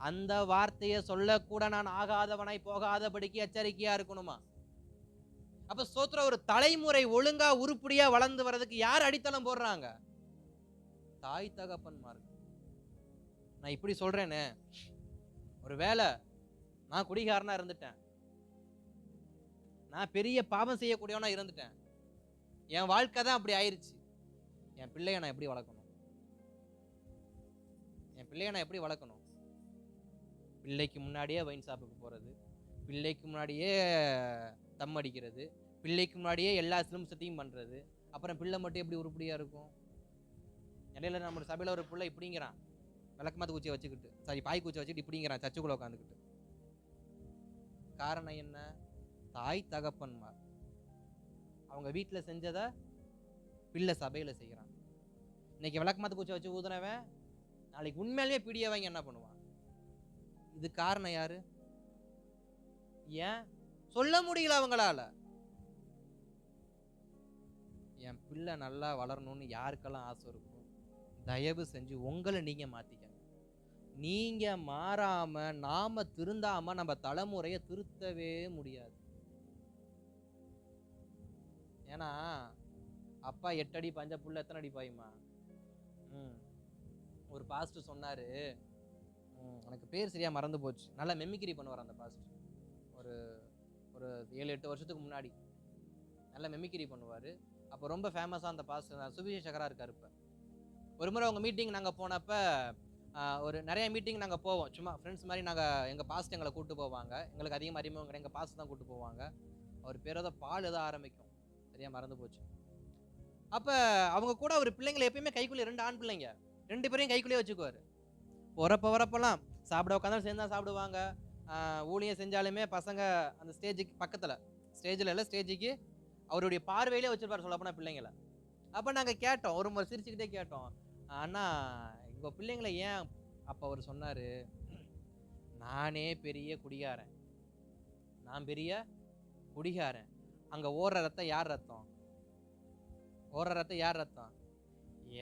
அந்த வார்த்தையை சொல்லக்கூட நான் ஆகாதவனாய் போகாதபடிக்கு எச்சரிக்கையா இருக்கணுமா. அப்ப ஸ்தோத்திரம், ஒரு தலைமுறை ஒழுங்கா உருப்படியா வளர்ந்து வர்றதுக்கு யார் அடித்தளம் போடுறாங்க? தாய் தகப்பன்மார்கள். நான் இப்படி சொல்றேன்னு, ஒரு வேளை நான் குடிகாரனா இருந்துட்டேன், நான் பெரிய பாவம் செய்யக்கூடியவனா இருந்துட்டேன், என் வாழ்க்கை தான் அப்படி ஆயிருச்சு, என் பிள்ளைய நான் எப்படி வளர்க்கணும்? என் பிள்ளைய நான் எப்படி வளர்க்கணும்? பிள்ளைக்கு முன்னாடியே வைன் ஷாப்புக்கு போறது, பிள்ளைக்கு முன்னாடியே தம் அடிக்கிறது, பிள்ளைக்கு முன்னாடியே எல்லா சிலிம்சத்தையும் பண்றது, அப்புறம் பிள்ளை மட்டும் எப்படி உருப்படியா இருக்கும்? இடையில நம்ம சபையில ஒரு பிள்ளை இப்படிங்கிறான், விளக்கமாத்து குச்சியை வச்சுக்கிட்டு, சாரி பாய் குச்சியை வச்சுக்கிட்டு இப்படிங்கிறான் சர்ச்சுக்குள்ள உட்காந்துக்கிட்டு. காரணம் என்ன? தாய் தகப்பன்மார் அவங்க வீட்டுல செஞ்சதை பிள்ளை சபையில செய்யறான். இன்னைக்கு விளக்கமாத்து குச்சியை வச்சு ஊதுனவன் நாளைக்கு உண்மையிலேயே பிடியவங்க என்ன பண்ணுவான்? இது காரணம் யாரு? ஏன் சொல்ல முடியல அவங்களால? என் பிள்ளை நல்லா வளரணும்னு யாருக்கெல்லாம் ஆசை இருக்கும், தயவு செஞ்சு உங்களை நீங்க மாத்திக்கங்க. நீங்க மாறாம நாம திருந்தாம நம்ம தலைமுறையை திருத்தவே முடியாது. ஏன்னா அப்பா 8 அடி பஞ்ச புள்ள எத்தனை அடி பாயுமா? ஒரு பாஸ்டர் சொன்னாரு, எனக்கு பேர் சரியா மறந்து போச்சு, நல்லா மெமிக்ரி பண்ணுவார் அந்த பாஸ்டர். ஒரு ஒரு 7-8 வருஷத்துக்கு முன்னாடி நல்லா மெமிக்ரி பண்ணுவார். அப்போ ரொம்ப ஃபேமஸாக அந்த பாஸ்டர் சுவிசேஷகராக இருக்கார். இப்போ ஒரு முறை அவங்க மீட்டிங் நாங்கள் போனப்போ, ஒரு நிறைய மீட்டிங் நாங்கள் போவோம், சும்மா ஃப்ரெண்ட்ஸ் மாதிரி. நாங்கள் எங்கள் பாஸ்ட் எங்களை கூப்பிட்டு போவாங்க, எங்களுக்கு அதிகமாக அறிமுகம் கிடையாது, எங்கள் பாஸ்ட் தான் கூப்பிட்டு போவாங்க. அவர் பேர் ஏதோ பால் ஏதோ ஆரம்பிக்கும், சரியா மறந்து போச்சு. அப்போ அவங்க கூட ஒரு பிள்ளைங்களை எப்பயுமே கைக்குள்ளே 2 ஆண் பிள்ளைங்க, 2 பேரையும் கைக்குள்ளேயே வச்சுக்குவார். வரப்பெல்லாம் சாப்பிட உட்காந்தாலும் சேர்ந்து தான் சாப்பிடுவாங்க. ஊழியம் செஞ்சாலுமே பசங்க அந்த ஸ்டேஜுக்கு பக்கத்தில், ஸ்டேஜில் இல்லை ஸ்டேஜுக்கு அவருடைய பார்வையிலே வச்சுருப்பார் சொல்லப்போனால் பிள்ளைங்களை. அப்போ நாங்கள் கேட்டோம், ஒரு முறை சிரிச்சுக்கிட்டே கேட்டோம், அண்ணா உங்கள் பிள்ளைங்களை ஏன்? அப்போ அவர் சொன்னார், நானே பெரிய குடிகாரன், நான் பெரிய குடிகாரன், அங்கே ஓடுற ரத்தம் யார் ரத்தம்? ஓடுற ரத்தம் யார் ரத்தம்?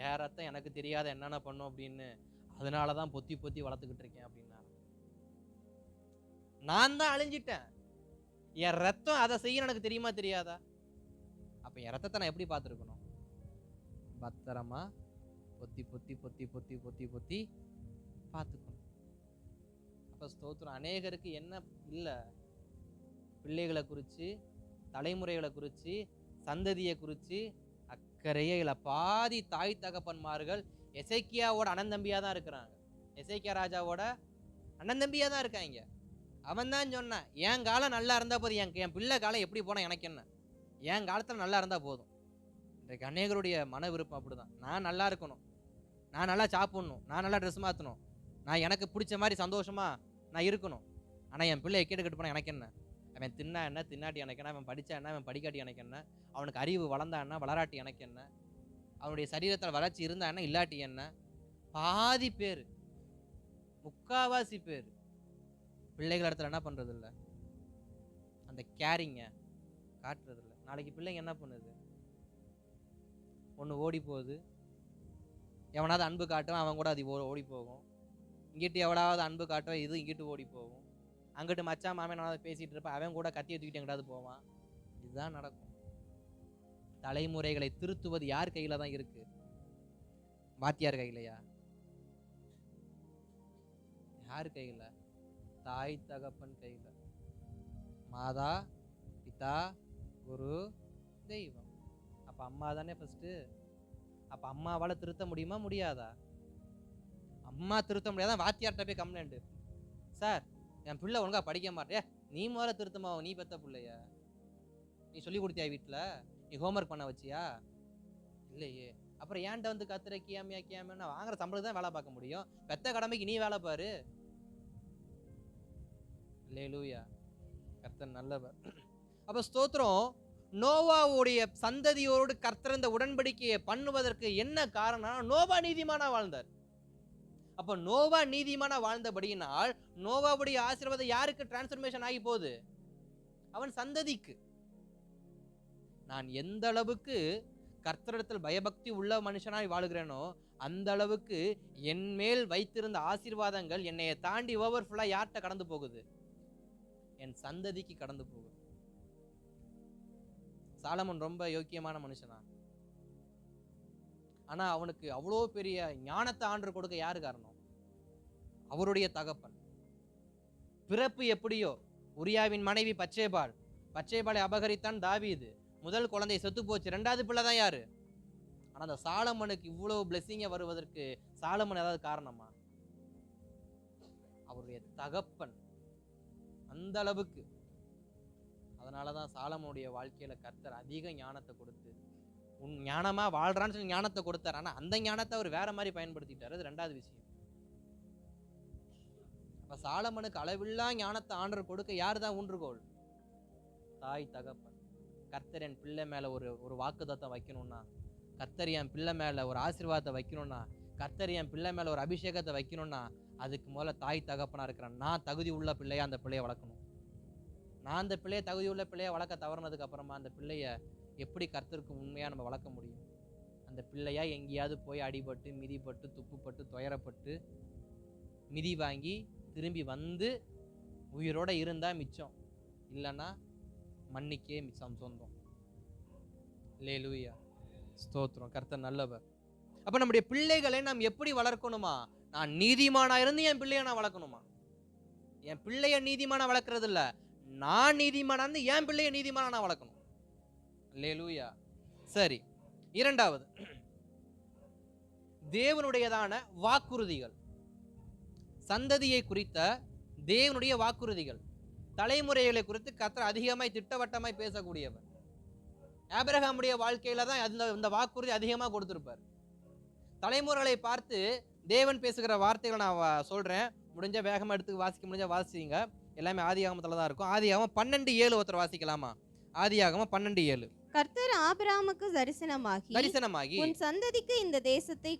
ஏன் ரத்தம் எனக்கு தெரியாத என்னென்ன பண்ணும் அப்படின்னு, அதனால தான் பொத்தி பொத்தி வளர்த்துக்கிட்டு இருக்கேன் அப்படின்னா. நான் தான் அழிஞ்சிட்டேன், என் ரத்தம் அதை செய்ய எனக்கு தெரியுமா தெரியாதா? அப்ப என் ரத்தத்தை நான் எப்படி பார்த்துருக்கணும்? பத்திரமா பொத்தி பொத்தி பொத்தி பொத்தி பொத்தி பொத்தி பார்த்துக்கணும். அப்ப ஸ்தோத்திரம், அநேகருக்கு என்ன இல்லை, பிள்ளைகளை குறித்து, தலைமுறைகளை குறித்து, சந்ததியை குறித்து அக்கறையே இல்லை. பாதி தாய் தகப்பன்மார்கள் எசேக்கியாவோட அண்ணன் தம்பியா தான் இருக்கிறாங்க, எசேக்கியா ராஜாவோட அண்ணன் தம்பியா தான் இருக்காங்க. அவன் தான் சொன்னான், என் காலம் நல்லா இருந்தா போது, என் பிள்ளை காலம் எப்படி போனா எனக்கு என்ன? என் காலத்துல நல்லா இருந்தா போதும். இன்றைக்கு அநேகருடைய மன விருப்பம் அப்படிதான். நான் நல்லா இருக்கணும், நான் நல்லா சாப்பிடணும், நான் நல்லா ட்ரெஸ் மாற்றணும், நான் எனக்கு பிடிச்ச மாதிரி சந்தோஷமா நான் இருக்கணும். ஆனால் என் பிள்ளையை கேட்டுக்கிட்டு போனால் எனக்கு என்ன? அவன் தின்னா என்ன, தின்னாட்டி எனக்கு என்ன? அவன் படித்தா என்ன, அவன் படிக்காட்டி எனக்கு என்ன? அவனுக்கு அறிவு வளர்ந்தா என்ன, வளராட்டி எனக்கு என்ன? அவனுடைய சரீரத்தில் வளர்ச்சி இருந்தா என்ன, இல்லாட்டி என்ன? பாதி பேர், முக்காவாசி பேர் பிள்ளைகள் இடத்துல என்ன பண்ணுறது இல்லை, அந்த கேரிங்க காட்டுறது இல்லை. நாளைக்கு பிள்ளைங்க என்ன பண்ணுது? ஒன்று ஓடி போகுது, எவனாவது அன்பு காட்டுவான், அவன் கூட அது ஓடி போகும். இங்கிட்டு எவனாவது அன்பு காட்டுவான், இது இங்கிட்டு ஓடி போகும். அங்கிட்டு மச்சான் மாமன் பேசிட்டு இருப்பான், அவன் கூட கத்தியை தூக்கிட்டு எங்கிட்டாவது போவான். இதுதான் நடக்கும். தலைமுறைகளை திருத்துவது யார் கையில தான் இருக்கு? வாத்தியார் கையிலையா? யார் கையில? தாய் தகப்பன் கையில. மாதா பிதா குரு தெய்வம். அப்ப அம்மா தானே ஃபர்ஸ்ட். அப்ப அம்மாவால திருத்த முடியுமா, முடியாதா? அம்மா திருத்த முடியாதான் வாத்தியார்கிட்ட போய் கம்ப்ளைண்ட், சார் என் பிள்ளை ஒழுங்கா படிக்க மாட்டே, நீ முதல்ல திருத்தமா, நீ பெத்த பிள்ளைய நீ சொல்லி கொடுத்தியா, வீட்டில் நீ ஹோம்ஒர்க் பண்ண வச்சியா? இல்லையே. அப்புறம் ஏன்ட்ட வந்து கத்துற கியாமியா கியாமியா? நான் வாங்குற சம்பளத்துக்கு தான் வேலை பார்க்க முடியும், பெத்த கடமைக்கு நீ வேலை பாரு. அல்லேலூயா, கர்த்தர் நல்லவர். அப்ப ஸ்தோத்திரம். நோவாவுடைய சந்ததியோடு கர்த்தர் இந்த உடன்படிக்கையை பண்ணுவதற்கு என்ன காரணம்? நோவா நீதிமானா வாழ்ந்தார். அப்ப நோவா நீதிமானா வாழ்ந்தபடியினால் நோவாவுடைய ஆசீர்வாதம் யாருக்கு டிரான்ஸ்ஃபர்மேஷன் ஆகி போகுது? அவன் சந்ததிக்கு. நான் எந்த அளவுக்கு கர்த்தரிடத்தில் பயபக்தி உள்ள மனுஷனாய் வாழுகிறேனோ அந்த அளவுக்கு என் மேல் வைத்திருந்த ஆசீர்வாதங்கள் என்னைய தாண்டி ஓவர்ஃபுல்லா யார்கிட்ட கடந்து போகுது? என் சந்ததிக்கு கடந்து போகுது. சாலமன் ரொம்ப யோக்கியமான மனுஷனா, ஆனா அவனுக்கு அவ்வளோ பெரிய ஞானத்தை ஆண்டு கொடுக்க யாரு காரணம்? அவருடைய தகப்பன். பிறப்பு எப்படியோ, உரியாவின் மனைவி பச்சைபாலை அபகரித்தான் தாவீது. முதல் குழந்தை செத்து போச்சு, ரெண்டாவது பிள்ளை தான் யாரு? ஆனா அந்த சாலமனுக்கு இவ்வளவு பிளெஸிங்க வருவதற்கு சாலமன் ஏதாவது காரணமா? அவருடைய தகப்பன் அந்த அளவுக்கு. அதனாலதான் சாலமனுடைய வாழ்க்கையில கர்த்தர் அதிக ஞானத்தை கொடுத்து, உன் ஞானமா வாழ்றான்னு சொல்லி ஞானத்தை கொடுத்தார். ஆனா அந்த ஞானத்தை அவர் வேற மாதிரி பயன்படுத்திட்டாரு. அது ரெண்டாவது விஷயம். அப்ப சாலமனுக்கு அளவில்லா ஞானத்தை ஆண்டவர் கொடுக்க யாரு தான் ஊன்றுகோல்? தாய் தகப்பன். கர்த்தர் என் பிள்ளை மேல ஒரு வாக்குத்தத்தம் வைக்கணும்னா, கர்த்தர் என் பிள்ளை மேல ஒரு ஆசீர்வாதத்தை வைக்கணும்னா, கர்த்தர் என் பிள்ளை மேல ஒரு அபிஷேகத்தை வைக்கணும்னா, அதுக்கு முதல்ல தாய் தகப்பனா இருக்கிறேன் நான் தகுதி உள்ள பிள்ளையா அந்த பிள்ளைய வளர்க்கணும். நான் அந்த பிள்ளைய தகுதி உள்ள பிள்ளைய வளர்க்க தவறினதுக்கு அப்புறமா அந்த பிள்ளைய எப்படி கர்த்தருக்கு உண்மையா நம்ம வளர்க்க முடியும்? அந்த பிள்ளையா எங்கேயாவது போய் அடிபட்டு மிதிப்பட்டு துப்புப்பட்டு துயரப்பட்டு மிதி வாங்கி திரும்பி வந்து உயிரோட இருந்தா மிச்சம், இல்லைன்னா மண்ணிக்கே மிச்சம் சொந்தம். அல்லேலூயா, ஸ்தோத்திரம். கர்த்தர் நல்லவர். அப்ப நம்முடைய பிள்ளைகளை நாம் எப்படி வளர்க்கணுமா? நான் நீதிமானா இருந்து என் பிள்ளைய நான் வளர்க்கணுமா? என் பிள்ளைய நீதிமானா வளர்க்கறது இல்ல, நான் நீதிமானா இருந்து என் பிள்ளைய நீதிமானா நான் வளர்க்கணும். அல்லேலூயா. சரி, இரண்டாவது தேவனுடையதான வாக்குறுதிகள். சந்ததியை குறித்த தேவனுடைய வாக்குறுதிகள். தலைமுறைகளை குறித்து கர்த்தர் அதிகமாய் திட்டவட்டமாய் பேசக்கூடியவர். ஆபிரகாமுடைய வாழ்க்கையில தான் இந்த வாக்குறுதி அதிகமா கொடுத்திருப்பார். தலைமுறைகளை பார்த்து தேவன் பேசுகிற வார்த்தைகளை நான் சொல்றேன், முடிஞ்ச வேகமா எடுத்து வாசிக்க முடிஞ்ச வாசிங்க. எல்லாமே ஆதியாகமத்துல தான் இருக்கும். ஆதியாகமம் 12:7 ஒருத்தர் வாசிக்கலாமா? ஆதியாகமம் 12:7. கர்த்தர் ஆபிரகாமுக்கு தரிசனமாகி உன் சந்ததிக்கு இந்த தேசத்தை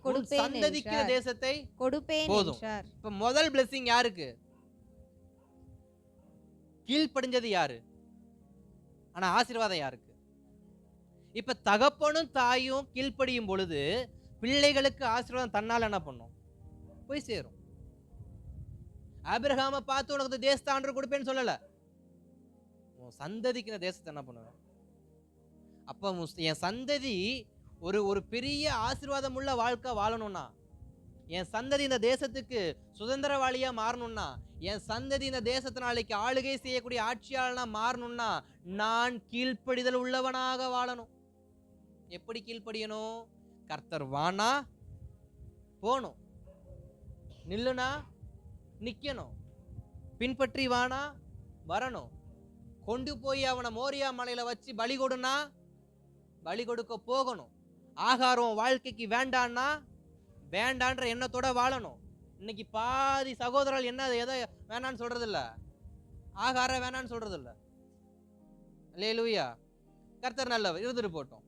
கொடுப்பேன் என்றார். இப்ப முதல் blessing யாருக்கு? கீழ்ப்படிஞ்சது யாரு? ஆனா ஆசீர்வாதம் யாருக்கு? இப்ப தகப்பனும் தாயும் கீழ்ப்படியும் பொழுது பிள்ளைகளுக்கு ஆசீர்வாதம் தன்னால் என்ன பண்ணும்? போய் சேரும். ஆபிரகாமை பார்த்து உனக்கு தேசத்தை ஆண்டவர் கொடுப்பேன்னு சொல்லல, உன் சந்ததிக்கு இந்த தேசத்தை என்ன பண்ணுவேன். அப்ப என் சந்ததி ஒரு பெரிய ஆசீர்வாதம் உள்ள வாழ்க்கை வாழணும்னா, என் சந்ததி இந்த தேசத்துக்கு சுதந்திரவாளியா மாறணும்னா, என் சந்ததி இந்த தேசத்தை நாளைக்கு ஆளுகை செய்யக்கூடிய ஆட்சியாளனா மாறணும்னா, நான் கீழ்ப்படிதல் உள்ளவனாக வாழணும். எப்படி கீழ்ப்படியணும்? கர்த்தர் வானா போகணும், நில்லுனா நிக்கணும், பின்பற்றி வானா வரணும், கொண்டு போய் அவனை மோரியா மலையில வச்சு பலி கொடுனா பலி கொடுக்க போகணும். ஆகாரம் வாழ்க்கைக்கு வேண்டான்னா வேண்டான்ற எண்ணத்தோட வாழணும். இன்னைக்கு பாதி சகோதரர்கள் என்ன எதை வேணான்னு சொல்றது இல்ல, ஆகாரம் வேணான்னு சொல்றது இல்ல. அல்லேலூயா. கர்த்தர் நல்லவர், இருந்துட்டு போட்டோம்.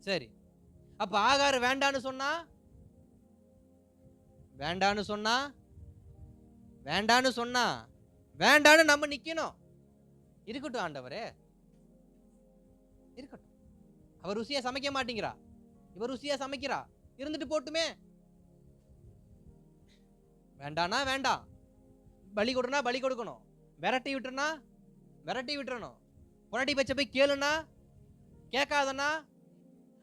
சரி, அப்ப ஆகாரம் வேண்டான்னு சொன்னா வேண்டான்னு சொன்னா வேண்டான்னு சொன்னா வேண்டான்னு நம்ம நிக்கணும். இருக்கட்டும் ஆண்டவரே, இருக்கட்டும். அவர் ருசியா சமைக்க மாட்டேங்கிறா, இவர் ருசியா சமைக்கிறா, இருந்துட்டு போட்டுமே. வேண்டானா வேண்டாம், பலி கொடுனா பலி கொடுக்கணும், விரட்டி விட்டுனா விரட்டி விட்டுறணும். பொண்டாட்டி பச்சை போய் கேளுனா கேட்காதனா.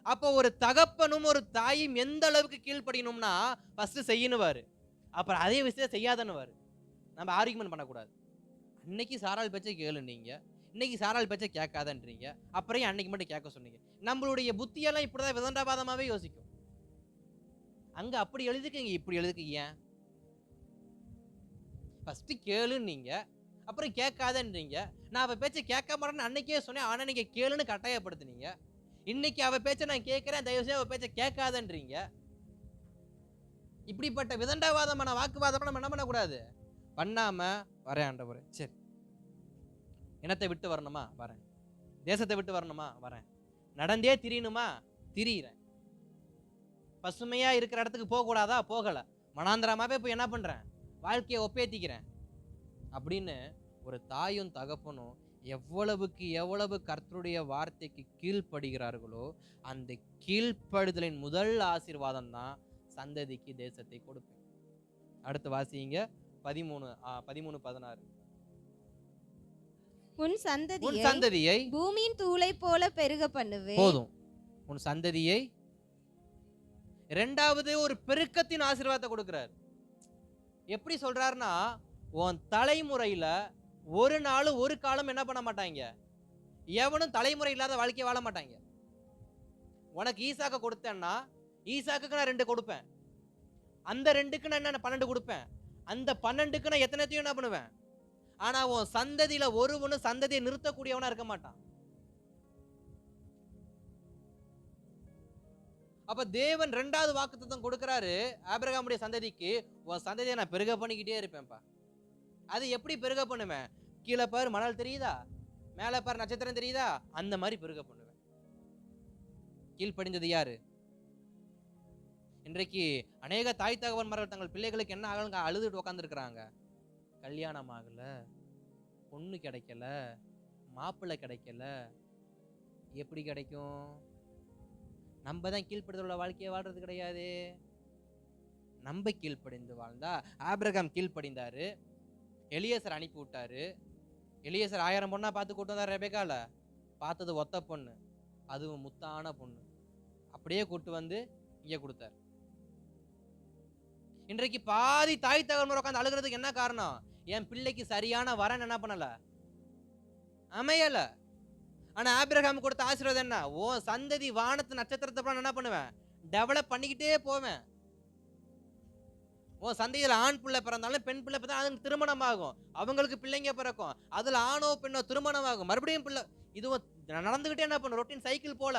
அப்போ ஒரு தகப்பனும் ஒரு தாயும் எந்த அளவுக்கு கீழ்ப்படியணும்னா ஃபர்ஸ்ட் செய்யணுவாரு, அப்புறம் அதே விஷயத்தை செய்யாதன்னுவாரு. நம்ம ஆர்கியூமெண்ட் பண்ணக்கூடாது. அன்னைக்கு சாராள் பேச்சை கேளு நீங்க, இன்னைக்கு சாராள் பேச்சை கேட்காதன்றீங்க, அப்புறம் அன்னைக்கு மட்டும் கேட்க சொன்னீங்க. நம்மளுடைய புத்தியெல்லாம் இப்படிதான் விதண்டாபாதமாவே யோசிக்கும். அங்க அப்படி எழுதுக்குங்க, இப்படி எழுதுக்கு. ஏன் ஃபர்ஸ்ட் கேளுன்னு நீங்க, அப்புறம் கேட்காதன்றீங்க. நான் அவ பேச்சை கேட்க மாட்டேன்னு அன்னைக்கே சொன்னேன், ஆனா நீங்க கேளுன்னு கட்டாயப்படுத்துனீங்க. இன்னைக்கு அவ பேச்சை நான் கேட்கிறேன், தயவு செய்து அவ பேச்சை கேட்காதன்றீங்க. இப்படிப்பட்ட விதண்டாவாதமான வாக்குவாதம் நம்ம என்ன பண்ணக்கூடாது, பண்ணாம வரேன் ஆண்டவரே. சரி, இனத்தை விட்டு வரணுமா வரேன், தேசத்தை விட்டு வரணுமா வரேன், நடந்தே திரியணுமா திரியிறேன், பசுமையா இருக்கிற இடத்துக்கு போக கூடாதா போகல, மனாந்திரமாவே போய் என்ன பண்றேன், வாழ்க்கையை ஒப்பேத்திக்கிறேன் அப்படின்னு ஒரு தாயும் தகப்பனும் எவ்வளவுக்கு எவ்வளவு கர்த்தருடைய வார்த்தைக்கு கீழ்ப்படுகிறார்களோ அந்த கீழ்ப்படுதலின் முதல் ஆசீர்வாதம் தான் சந்ததிக்கு தேசத்தை கொடுப்பேன். அடுத்து வாசிங்க 13:16. உன் சந்ததியை பூமியின் தூளை போல பெருக பண்ணுவேன். போதும், உன் சந்ததியை. இரண்டாவது ஒரு பெருக்கத்தின் ஆசீர்வாதத்தை கொடுக்கிறார். எப்படி சொல்றாருன்னா, உன் தலைமுறையில ஒரு நாள் ஒரு காலம் என்ன பண்ண மாட்டாங்க, எவனும் தலைமுறை இல்லாத வாழ்க்கையை வாழ மாட்டாங்க. உனக்கு ஈசாக்க கொடுத்தேன்னா ஈசாக்கு நான் 2 கொடுப்பேன், அந்த 2க்கு நான் என்ன 12 கொடுப்பேன், அந்த 12க்கு நான் எத்தனைத்தையும் என்ன பண்ணுவேன். ஆனா உன் சந்ததியில ஒருவனும் சந்ததியை நிறுத்தக்கூடியவனா இருக்க மாட்டான். அப்ப தேவன் 2வது வாக்குத்தத்தம் கொடுக்கிறாரு ஆபிரகாமுடைய சந்ததிக்கு, உன் சந்ததியை நான் பெருக பண்ணிக்கிட்டே இருப்பேன்ப்பா. அது எப்படி பெருக பண்ணுவேன், கீழே பாரு மணல் தெரியுதா, மேலே பாரு நட்சத்திரம் தெரியுதா, அந்த மாதிரி பெருக பண்ணுவேன். கீழ்ப்படிந்தது யாரு? இன்றைக்கு அநேக தாய் தகவன்மார்கள் தங்கள் பிள்ளைகளுக்கு என்ன ஆகலங்க அழுதுட்டு உட்காந்துருக்கிறாங்க. கல்யாணம் ஆகல, பொண்ணு கிடைக்கல, மாப்பிள்ளை கிடைக்கல. எப்படி கிடைக்கும்? நம்ம தான் கீழ்ப்படுதலுள்ள வாழ்க்கையை வாழ்றது கிடையாது. நம்ம கீழ்ப்படிந்து வாழ்ந்தா, ஆபிரகாம் கீழ்ப்படிந்தாரு, எலியேசர் அனுப்பி விட்டாரு. எலியேசர் 1000 பொண்ணா பார்த்து கூட்டு வந்தார். ரெபெக்கால பார்த்தது ஒத்த பொண்ணு, அதுவும் முத்தான பொண்ணு, அப்படியே கூட்டு வந்து இங்க கொடுத்தார். இன்றைக்கு பாதி தாய் தகவல் உட்காந்து அழுகிறதுக்கு என்ன காரணம்? என் பிள்ளைக்கு சரியான வரன் என்ன பண்ணல, அமையல. ஆனா ஆபிரகாம் கொடுத்த ஆசீர்வாதம் என்ன, ஓ சந்ததி வானத்து நட்சத்திரத்தை என்ன பண்ணுவேன், டெவலப் பண்ணிக்கிட்டே போவேன். ஓ சந்ததியில ஆண் பிள்ளை பிறந்தாலும் பெண் பிள்ளை பிறந்தா அதுக்கு திருமணம் ஆகும், அவங்களுக்கு பிள்ளைங்க பிறக்கும், அதுல ஆணோ பெண்ணோ திருமணம் ஆகும், மறுபடியும் பிள்ளை. இதுவும் நடந்துகிட்டே என்ன பண்ணும், ரொட்டீன் சைக்கிள் போல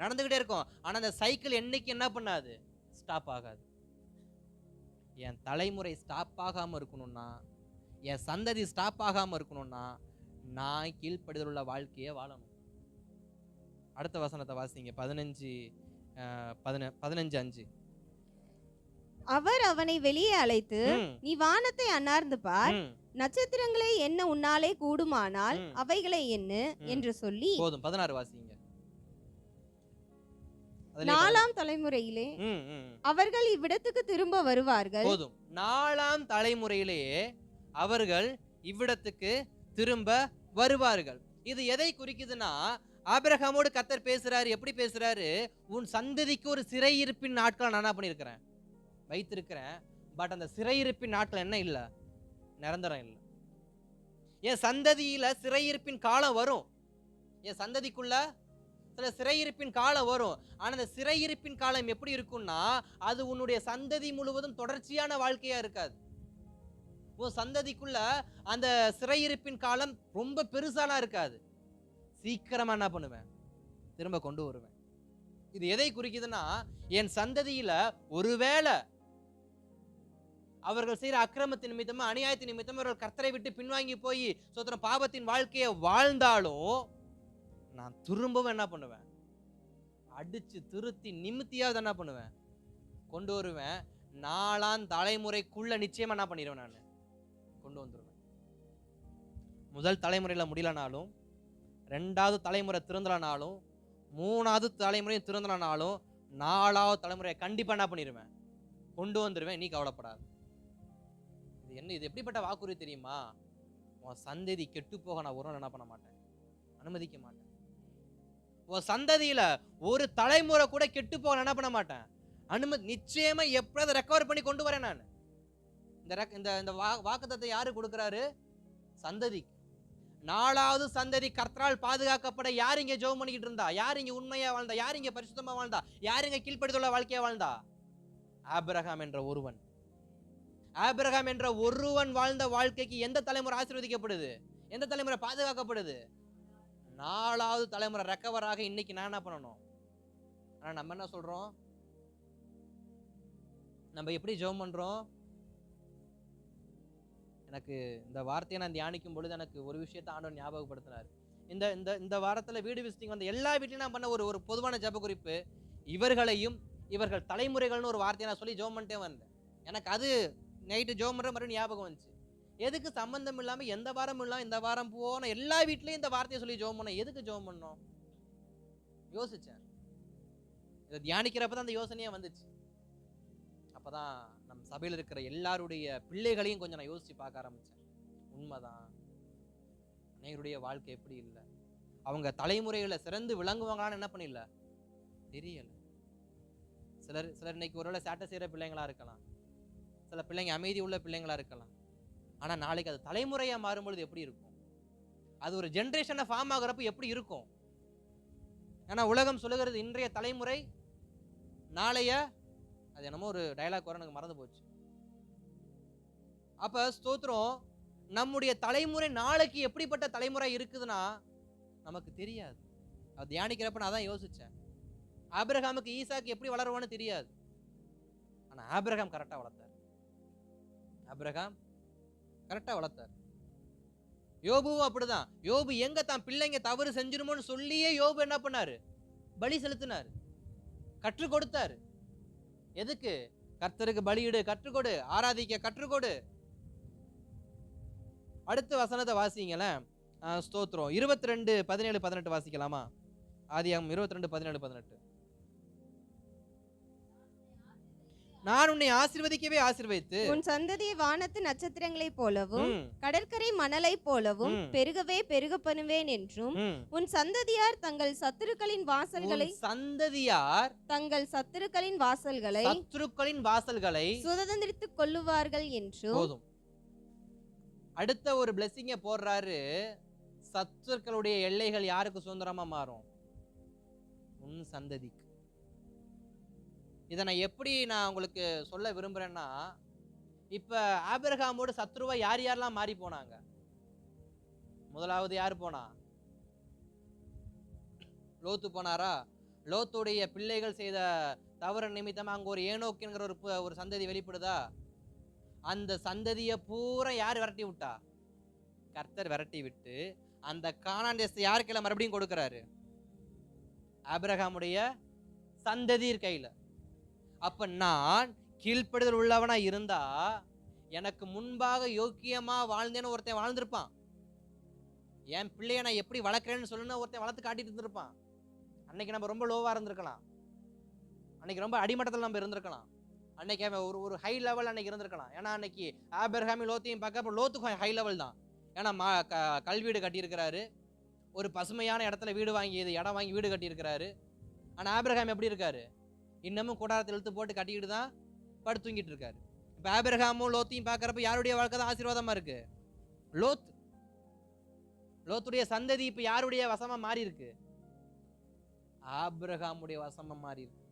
நடந்துகிட்டே இருக்கும். ஆனா அந்த சைக்கிள் என்னைக்கு என்ன பண்ணாது, ஸ்டாப் ஆகாது. என் தலைமுறை ஸ்டாப் ஆகாம இருக்கணும்னா, என் சந்ததி ஸ்டாப் ஆகாம இருக்கணும்னா நான் கீழ்ப்படுதல் உள்ள வாழ்க்கையை வாழணும். அடுத்த வசனத்தை வாசிங்க, 15:5. அவர் அவனை வெளியே அழைத்து, நீ வானத்தை அண்ணார்ந்து பார், நட்சத்திரங்களை என்ன உன்னாலே கூடுமானால் அவைகளை என்ன என்று சொல்லி. போதும், 16 வாசிங்க. 4ஆம் தலைமுறையிலே அவர்கள் இவ்விடத்துக்கு திரும்ப வருவார்கள். போதும், 4ஆம் தலைமுறையிலேயே அவர்கள் இவ்விடத்துக்கு திரும்ப வருவார்கள். இது எதை குறிக்குதுன்னா, ஆபிரகாமோடு கர்த்தர் பேசுறாரு. எப்படி பேசுறாரு, உன் சந்ததிக்கு ஒரு சிறையிருப்பின் நாட்கள் நான் என்ன பண்ணிருக்கிறேன், வைத்திருக்கிறேன். பட் அந்த சிறையிருப்பின் நாட்கள் என்ன இல்லை, நிரந்தரம் இல்லை. என் சந்ததியில சிறையிருப்பின் காலம் வரும், என் சந்ததிக்குள்ள சில சிறையிருப்பின் காலம் வரும். ஆனா அந்த சிறையிருப்பின் காலம் எப்படி இருக்கும்னா, அது உன்னுடைய சந்ததி முழுவதும் தொடர்ச்சியான வாழ்க்கையா இருக்காது. உன் சந்ததிக்குள்ள அந்த சிறையிருப்பின் காலம் ரொம்ப பெருசாலாம் இருக்காது. சீக்கிரமா என்ன பண்ணுவேன்? திரும்ப கொண்டு வருவேன். இது எதை குறிக்குதுன்னா, என் சந்ததியில ஒருவேளை அவர்கள் செய்யற அக்கிரமத்தின் நிமித்தமா, அநியாயத்தின் நிமித்தமா அவர்கள் கர்த்தரை விட்டு பின்வாங்கி போய் சோத்திரம் பாவத்தின் வாழ்க்கையை வாழ்ந்தாலும் நான் திரும்பவும் என்ன பண்ணுவேன்? அடிச்சு திருத்தி நிமித்தியாவது என்ன பண்ணுவேன்? கொண்டு வருவேன். 4ஆம் தலைமுறைக்குள்ள நிச்சயமா என்ன பண்ணிடுவேன்? நான் கொண்டு வந்துருவேன். முதல் தலைமுறையில முடியலனாலும், 2வது தலைமுறை திருந்தலனாலும், 3வது தலைமுறையும் திருந்தலனாலும், 4வது தலைமுறையை கண்டிப்பா என்ன பண்ணிடுவேன்? கொண்டு வந்துருவேன். நீ கவலைப்படாது. இது எப்படிப்பட்ட வாக்குறுதி தெரியுமா? உன் சந்ததி கெட்டு போக நான் ஒரு நாள் என்ன பண்ண மாட்டேன்? அனுமதிக்க மாட்டேன். உன் சந்ததியில ஒரு தலைமுறை கூட கெட்டு போக என்ன பண்ண மாட்டேன்? நிச்சயமா எப்படியாவது ரெக்கவர் பண்ணி கொண்டு வரேன் நான். இந்த வாக்குத்தத்தத்தை யாரு கொடுக்கிறாரு? சந்ததி. 4வது சந்ததி கர்த்தரால் பாதுகாக்கப்பட யார் இங்க ஜெபம் பண்ணிக்கிட்டு இருந்தா? யார் இங்க உண்மையா வாழ்ந்தா? யார் இங்க பரிசுத்தமா வாழ்ந்தா? யார் இங்க கீழ்ப்படிதலுள்ள வாழ்க்கையா வாழ்ந்தா? ஆபிரகாம் என்ற ஒருவன். ஆபிரகாம் என்ற ஒருவன் வாழ்ந்த வாழ்க்கைக்கு எந்த தலைமுறை ஆசீர்வதிக்கப்படுது? எந்த தலைமுறை பாதுகாக்கப்படுது? 4வது தலைமுறை ரெக்கவராக இன்னைக்கு நான் என்ன பண்ணணும்? ஆனா நம்ம என்ன சொல்றோம்? நம்ம எப்படி ஜெபம் பண்றோம்? எனக்கு இந்த வார்த்தையை நான் தியானிக்கும் பொழுது எனக்கு ஒரு விஷயத்தை ஆண்டவர் ஞாபகப்படுத்தினார். இந்த இந்த இந்த வாரத்துல வீடு விசிட்டிங் வந்த எல்லா வீட்லையும் நான் பண்ண ஒரு பொதுவான ஜெப குறிப்பு, இவர்களையும் இவர்கள் தலைமுறைகள்னு ஒரு வார்த்தையை நான் சொல்லி ஜெபம் பண்ணிட்டே வந்தேன். எனக்கு அது நைட்டு ஜெபம் பண்ற மறுபடியும் ஞாபகம் வந்துச்சு. எதுக்கு சம்பந்தம் இல்லாம எந்த வாரம் இல்லாம இந்த வாரம் போன எல்லா வீட்லயும் இந்த வார்த்தையை சொல்லி ஜெபம் பண்ண? எதுக்கு ஜெபம் பண்ணோம்? யோசிச்சேன். இதை தியானிக்கிறப்பதான் அந்த யோசனையே வந்துச்சு. அப்பதான் நம் சபையில் இருக்கிற எல்லாருடைய பிள்ளைகளையும் கொஞ்சம் நான் யோசிச்சு பார்க்க ஆரம்பிச்சேன். உண்மைதான், அனைவருடைய வாழ்க்கை எப்படி இல்லை, அவங்க தலைமுறைகளை சிறந்து விளங்குவாங்களான்னு என்ன பண்ணல தெரியல. சிலர் இன்னைக்கு ஒருவேளை சேட்டை செய்யற பிள்ளைங்களா இருக்கலாம், சில பிள்ளைங்க அமைதி உள்ள பிள்ளைங்களா இருக்கலாம். ஆனா நாளைக்கு அது தலைமுறையா மாறும்பொழுது எப்படி இருக்கும்? அது ஒரு ஜெனரேஷனை ஃபார்ம் ஆகுறப்ப எப்படி இருக்கும்? ஏன்னா உலகம் சொல்லுகிறது இன்றைய தலைமுறை நாளைய, அது என்னமோ ஒரு டயலாக் வர எனக்கு மறந்து போச்சு. அப்ப ஸ்தோத்திரம், நம்முடைய தலைமுறை நாளைக்கு எப்படிப்பட்ட தலைமுறை இருக்குதுன்னா நமக்கு தெரியாது. அது தியானிக்கிறப்ப நான் தான் யோசிச்சேன். ஆபிரகாமுக்கு ஈசாக்கு எப்படி வளருவான்னு தெரியாது. ஆனா ஆபிரகாம் கரெக்டா வளர்த்தார். ஆபிரகாம் கரெக்டா வளர்த்தார். யோபுவும் அப்படிதான். யோபு எங்க தான் பிள்ளைங்க தவறு செஞ்சிருமோன்னு சொல்லியே யோபு என்ன பண்ணாரு? பலி செலுத்தினாரு, கற்றுக் கொடுத்தாரு. எதுக்கு? கர்த்தருக்கு பலியிடு கற்றுக்கொடு, ஆராதிக்க கற்றுக்கொடு. அடுத்த வசனத்தை வாசிங்களேன். ஸ்தோத்திரம் 22:17-18 வாசிக்கலாமா? ஆதியாகமம் 22:17-18. நான் உன்னை ஆசீர்வதிக்கவே ஆசீர்வதித்து உன் சந்ததியை வானத்து நட்சத்திரங்களைப் போலவும் கடற்கரை மணலைப் போலவும் பெருகவே பெருக பண்ணுவேன் என்றும் உன் சந்ததியார் தங்கள் சத்துருக்களின் வாசல்களை சுதந்திரித்துக் கொள்ளுவார்கள் என்றும். போதும். அடுத்த ஒரு பிளெஸிங்க போடுறாரு. சத்துருக்களுடைய எல்லைகள் யாருக்கு சுதந்திரமா மாறும்? உன் சந்ததிக்கு. இதை நான் எப்படி உங்களுக்கு சொல்ல விரும்புறேன்னா, இப்ப ஆபிரகாமோட சத்ருவா யாரெல்லாம் மாறி போனாங்க? முதலாவது யார் போனா? லோத்து போனாரா? லோத்துடைய பிள்ளைகள் செய்த தவறு நிமித்தமா அங்க ஒரு ஏனோக் என்கிற ஒரு சந்ததி வெளிப்படுதா? அந்த சந்ததியை பூரா யார் விரட்டி விட்டா? கர்த்தர் விரட்டி விட்டு அந்த கானான் தேசத்தை யாருக்கெல்லாம் மறுபடியும் கொடுக்கிறாரு? ஆபிரகாமுடைய சந்ததியர் கையில. அப்ப நான் கீழ்ப்படுதல் உள்ளவனா இருந்தா எனக்கு முன்பாக யோக்கியமா வாழ்ந்தேன்னு ஒருத்தன் வாழ்ந்திருப்பான். என் பிள்ளைய நான் எப்படி வளர்க்கிறேன்னு சொல்லணும்னு ஒருத்தன் வளர்த்து காட்டிட்டு இருந்திருப்பான். அன்னைக்கு நம்ம ரொம்ப லோவா இருந்திருக்கலாம், அன்னைக்கு ரொம்ப அடிமட்டத்தில் நம்ம இருந்திருக்கலாம், அன்னைக்கு அவன் ஒரு ஹை லெவல் அன்னைக்கு இருந்திருக்கலாம். ஏன்னா அன்னைக்கு ஆபிரகாமையும் லோத்தையும் பார்க்க லோத்துக்கு ஹை லெவல் தான். ஏன்னா கல்வீடு கட்டியிருக்கிறாரு, ஒரு பசுமையான இடத்துல வீடு வாங்கி இடம் வாங்கி வீடு கட்டியிருக்கிறாரு. ஆனா ஆபிரகாம் எப்படி இருக்காரு? இன்னமும் கூடாரத்தில் இழுத்து போட்டு கட்டிக்கிட்டு தான் படுத்து தூங்கிட்டு இருக்காரு. இப்ப ஆபிரகாமும் லோத்தையும் பார்க்கறப்ப யாருடைய வாழ்க்கை தான் ஆசீர்வாதமா இருக்கு? லோத்துடைய சந்ததி இப்ப யாருடைய வசமா மாறி இருக்கு? ஆபிரகாமுடைய வசமா மாறி இருக்கு.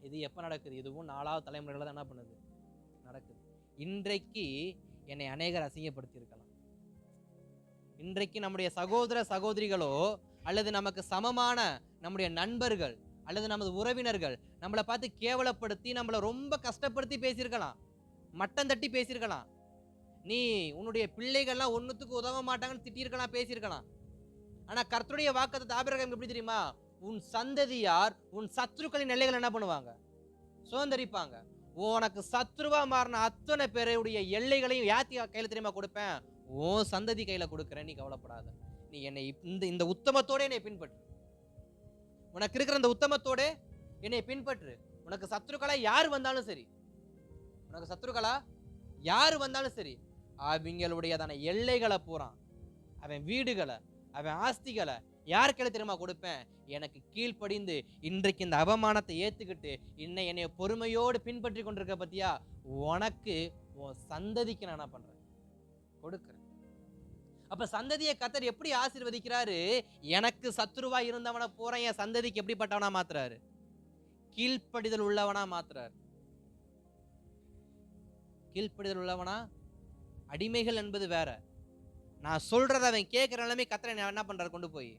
இது எப்ப நடக்குது? இதுவும் 4வது தலைமுறையில தான் என்ன பண்ணுது நடக்குது. இன்றைக்கு என்னை அநேகர் அசிங்கப்படுத்தி இருக்கலாம். இன்றைக்கு நம்முடைய சகோதர சகோதரிகளோ அல்லது நமக்கு சமமான நம்முடைய நண்பர்கள் அல்லது நமது உறவினர்கள் நம்மளை பார்த்து கேவலப்படுத்தி நம்மளை ரொம்ப கஷ்டப்படுத்தி பேசியிருக்கலாம், மட்டம் தட்டி பேசியிருக்கலாம். நீ உன்னுடைய பிள்ளைகள்லாம் ஒன்னுத்துக்கு உதவ மாட்டாங்கன்னு திட்டிருக்கலாம், பேசியிருக்கலாம். ஆனா கர்த்தருடைய வாக்குத்தத்தம் ஆபிரகாம் எப்படி தெரியுமா? உன் சந்ததியார் உன் சத்துருக்களின் எல்லைகள் என்ன பண்ணுவாங்க? சுதந்தரிப்பாங்க. உனக்கு சத்ருவா மாறின அத்தனை பேருடைய எல்லைகளையும் யாத்தி கையில தெரியுமா கொடுப்பேன்? உன் சந்ததி கையில கொடுக்கிறேன், நீ கவலைப்படாத. நீ என்னை இந்த உத்தமத்தோட என்னை பின்பற்று. உனக்கு இருக்கிற அந்த உத்தமத்தோட என்னை பின்பற்று. உனக்கு சத்ருக்களா யார் வந்தாலும் சரி, உனக்கு சத்ருக்களா யார் வந்தாலும் சரி, அவங்களுடையதான எல்லைகளை பூரா, அவன் வீடுகளை, அவன் ஆஸ்திகளை யார் கையில தெரியுமா கொடுப்பேன்? எனக்கு கீழ்ப்படிந்து இன்றைக்கு இந்த அவமானத்தை ஏத்துக்கிட்டு என்னை பொறுமையோடு பின்பற்றி கொண்டிருக்க பத்தியா, உனக்கு உன் சந்ததிக்கு நான் என்ன பண்றேன்? கொடுக்கிறேன். அப்ப சந்ததியை கர்த்தர் எப்படி ஆசீர்வதிக்கிறாரு? எனக்கு சத்துருவா இருந்தவனை பூரா என் சந்ததிக்கு எப்படிப்பட்டவனா மாத்துறாரு? கீழ்ப்படிதல் உள்ளவனா மாத்துறாரு. கீழ்ப்படிதல் உள்ளவனா. அடிமைகள் என்பது வேற. நான் சொல்றத அவன் கேட்கிற நிலைமை கர்த்தர் என்ன பண்றாரு? கொண்டு போய்.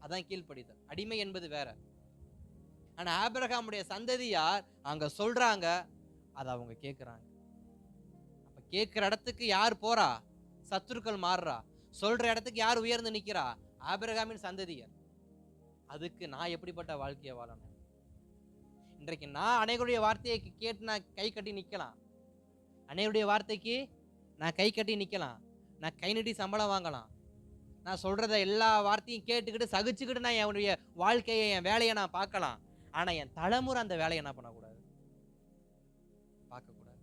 அதான் கீழ்ப்படிதல். அடிமை என்பது வேற. ஆனா ஆபிரகாமுடைய சந்ததியார் அங்க சொல்றாங்க, அதை அவங்க கேட்கிறாங்க. அப்ப கேட்கிற இடத்துக்கு யார் போறா? சத்துருக்கள் மாறுறா. சொல்ற இடத்துக்கு யார் உயர்ந்து நிக்கிறா? ஆபிரகாமின் சந்ததியர். அதுக்கு நான் எப்படிப்பட்ட வாழ்க்கையை வாழணும்? இன்றைக்கு நான் அநேகருடைய வார்த்தையை கேட்டு நான் கை கட்டி நிக்கலாம். அநேகருடைய வார்த்தைக்கு நான் கை கட்டி நிக்கலாம். நான் கை நீட்டி சம்பளம் வாங்கலாம். நான் சொல்றத எல்லா வார்த்தையும் கேட்டுக்கிட்டு சகிச்சுக்கிட்டு நான் என்னுடைய வாழ்க்கையை, என் வேலையை நான் பார்க்கலாம். ஆனா என் தலைமுறை அந்த வேலையை என்ன பண்ணக்கூடாது? பார்க்கக்கூடாது.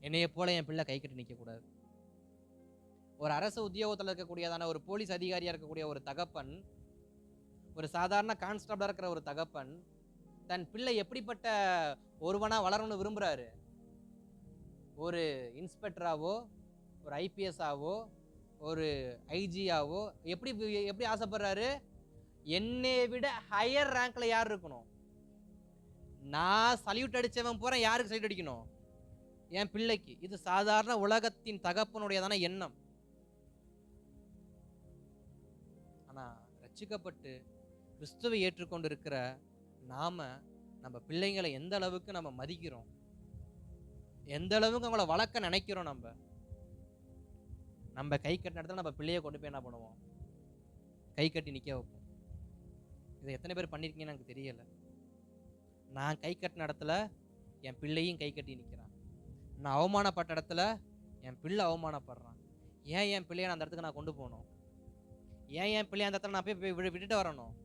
என்னைய போல என் பிள்ளை கை கட்டி நிற்க கூடாது. ஒரு அரசு உத்தியோகத்தில் இருக்கக்கூடியதான ஒரு போலீஸ் அதிகாரியா இருக்கக்கூடிய ஒரு தகப்பன், ஒரு சாதாரண கான்ஸ்டபிளா இருக்கிற ஒரு தகப்பன் தன் பிள்ளை எப்படிப்பட்ட ஒருவனா வளரணும்னு விரும்புறாரு? ஒரு இன்ஸ்பெக்டராவோ, ஒரு ஐபிஎஸ்ஆவோ, ஒரு ஐஜியாவோ எப்படி ஆசைப்படுறாரு? என்னை விட ஹையர் ரேங்க்ல யார் இருக்கணும்? நான் சல்யூட் அடிச்சவன் பூரா யாருக்கு சல்யூட் அடிக்கணும்? என் பிள்ளைக்கு. இது சாதாரண உலகத்தின் தகப்பனுடையதான எண்ணம். ஆனா ரட்சிக்கப்பட்டு கிறிஸ்துவை ஏற்றுக்கொண்டு இருக்கிற நாம நம்ம பிள்ளைங்களை எந்த அளவுக்கு நம்ம மதிக்கிறோம், எந்த அளவுக்கு அவங்கள வளர்க்க நினைக்கிறோம். நம்ம கை கட்டின இடத்துல நம்ம பிள்ளைய கொண்டு போய் என்ன பண்ணுவோம்? கை கட்டி நிக்க வைப்போம். இதை எத்தனை பேர் பண்ணிருக்கீங்கன்னு எனக்கு தெரியல. நான் கை கட்டின இடத்துல என் பிள்ளையும் கை கட்டி நிற்கிறான். நான் அவமானப்பட்ட இடத்துல என் பிள்ளை அவமானப்படுறான். ஏன் என் பிள்ளைய அந்த இடத்துக்கு நான் கொண்டு போகணும்? ஏன் என் பிள்ளைய அந்த இடத்துல நான் போய் விட்டுட்டு வரணும்?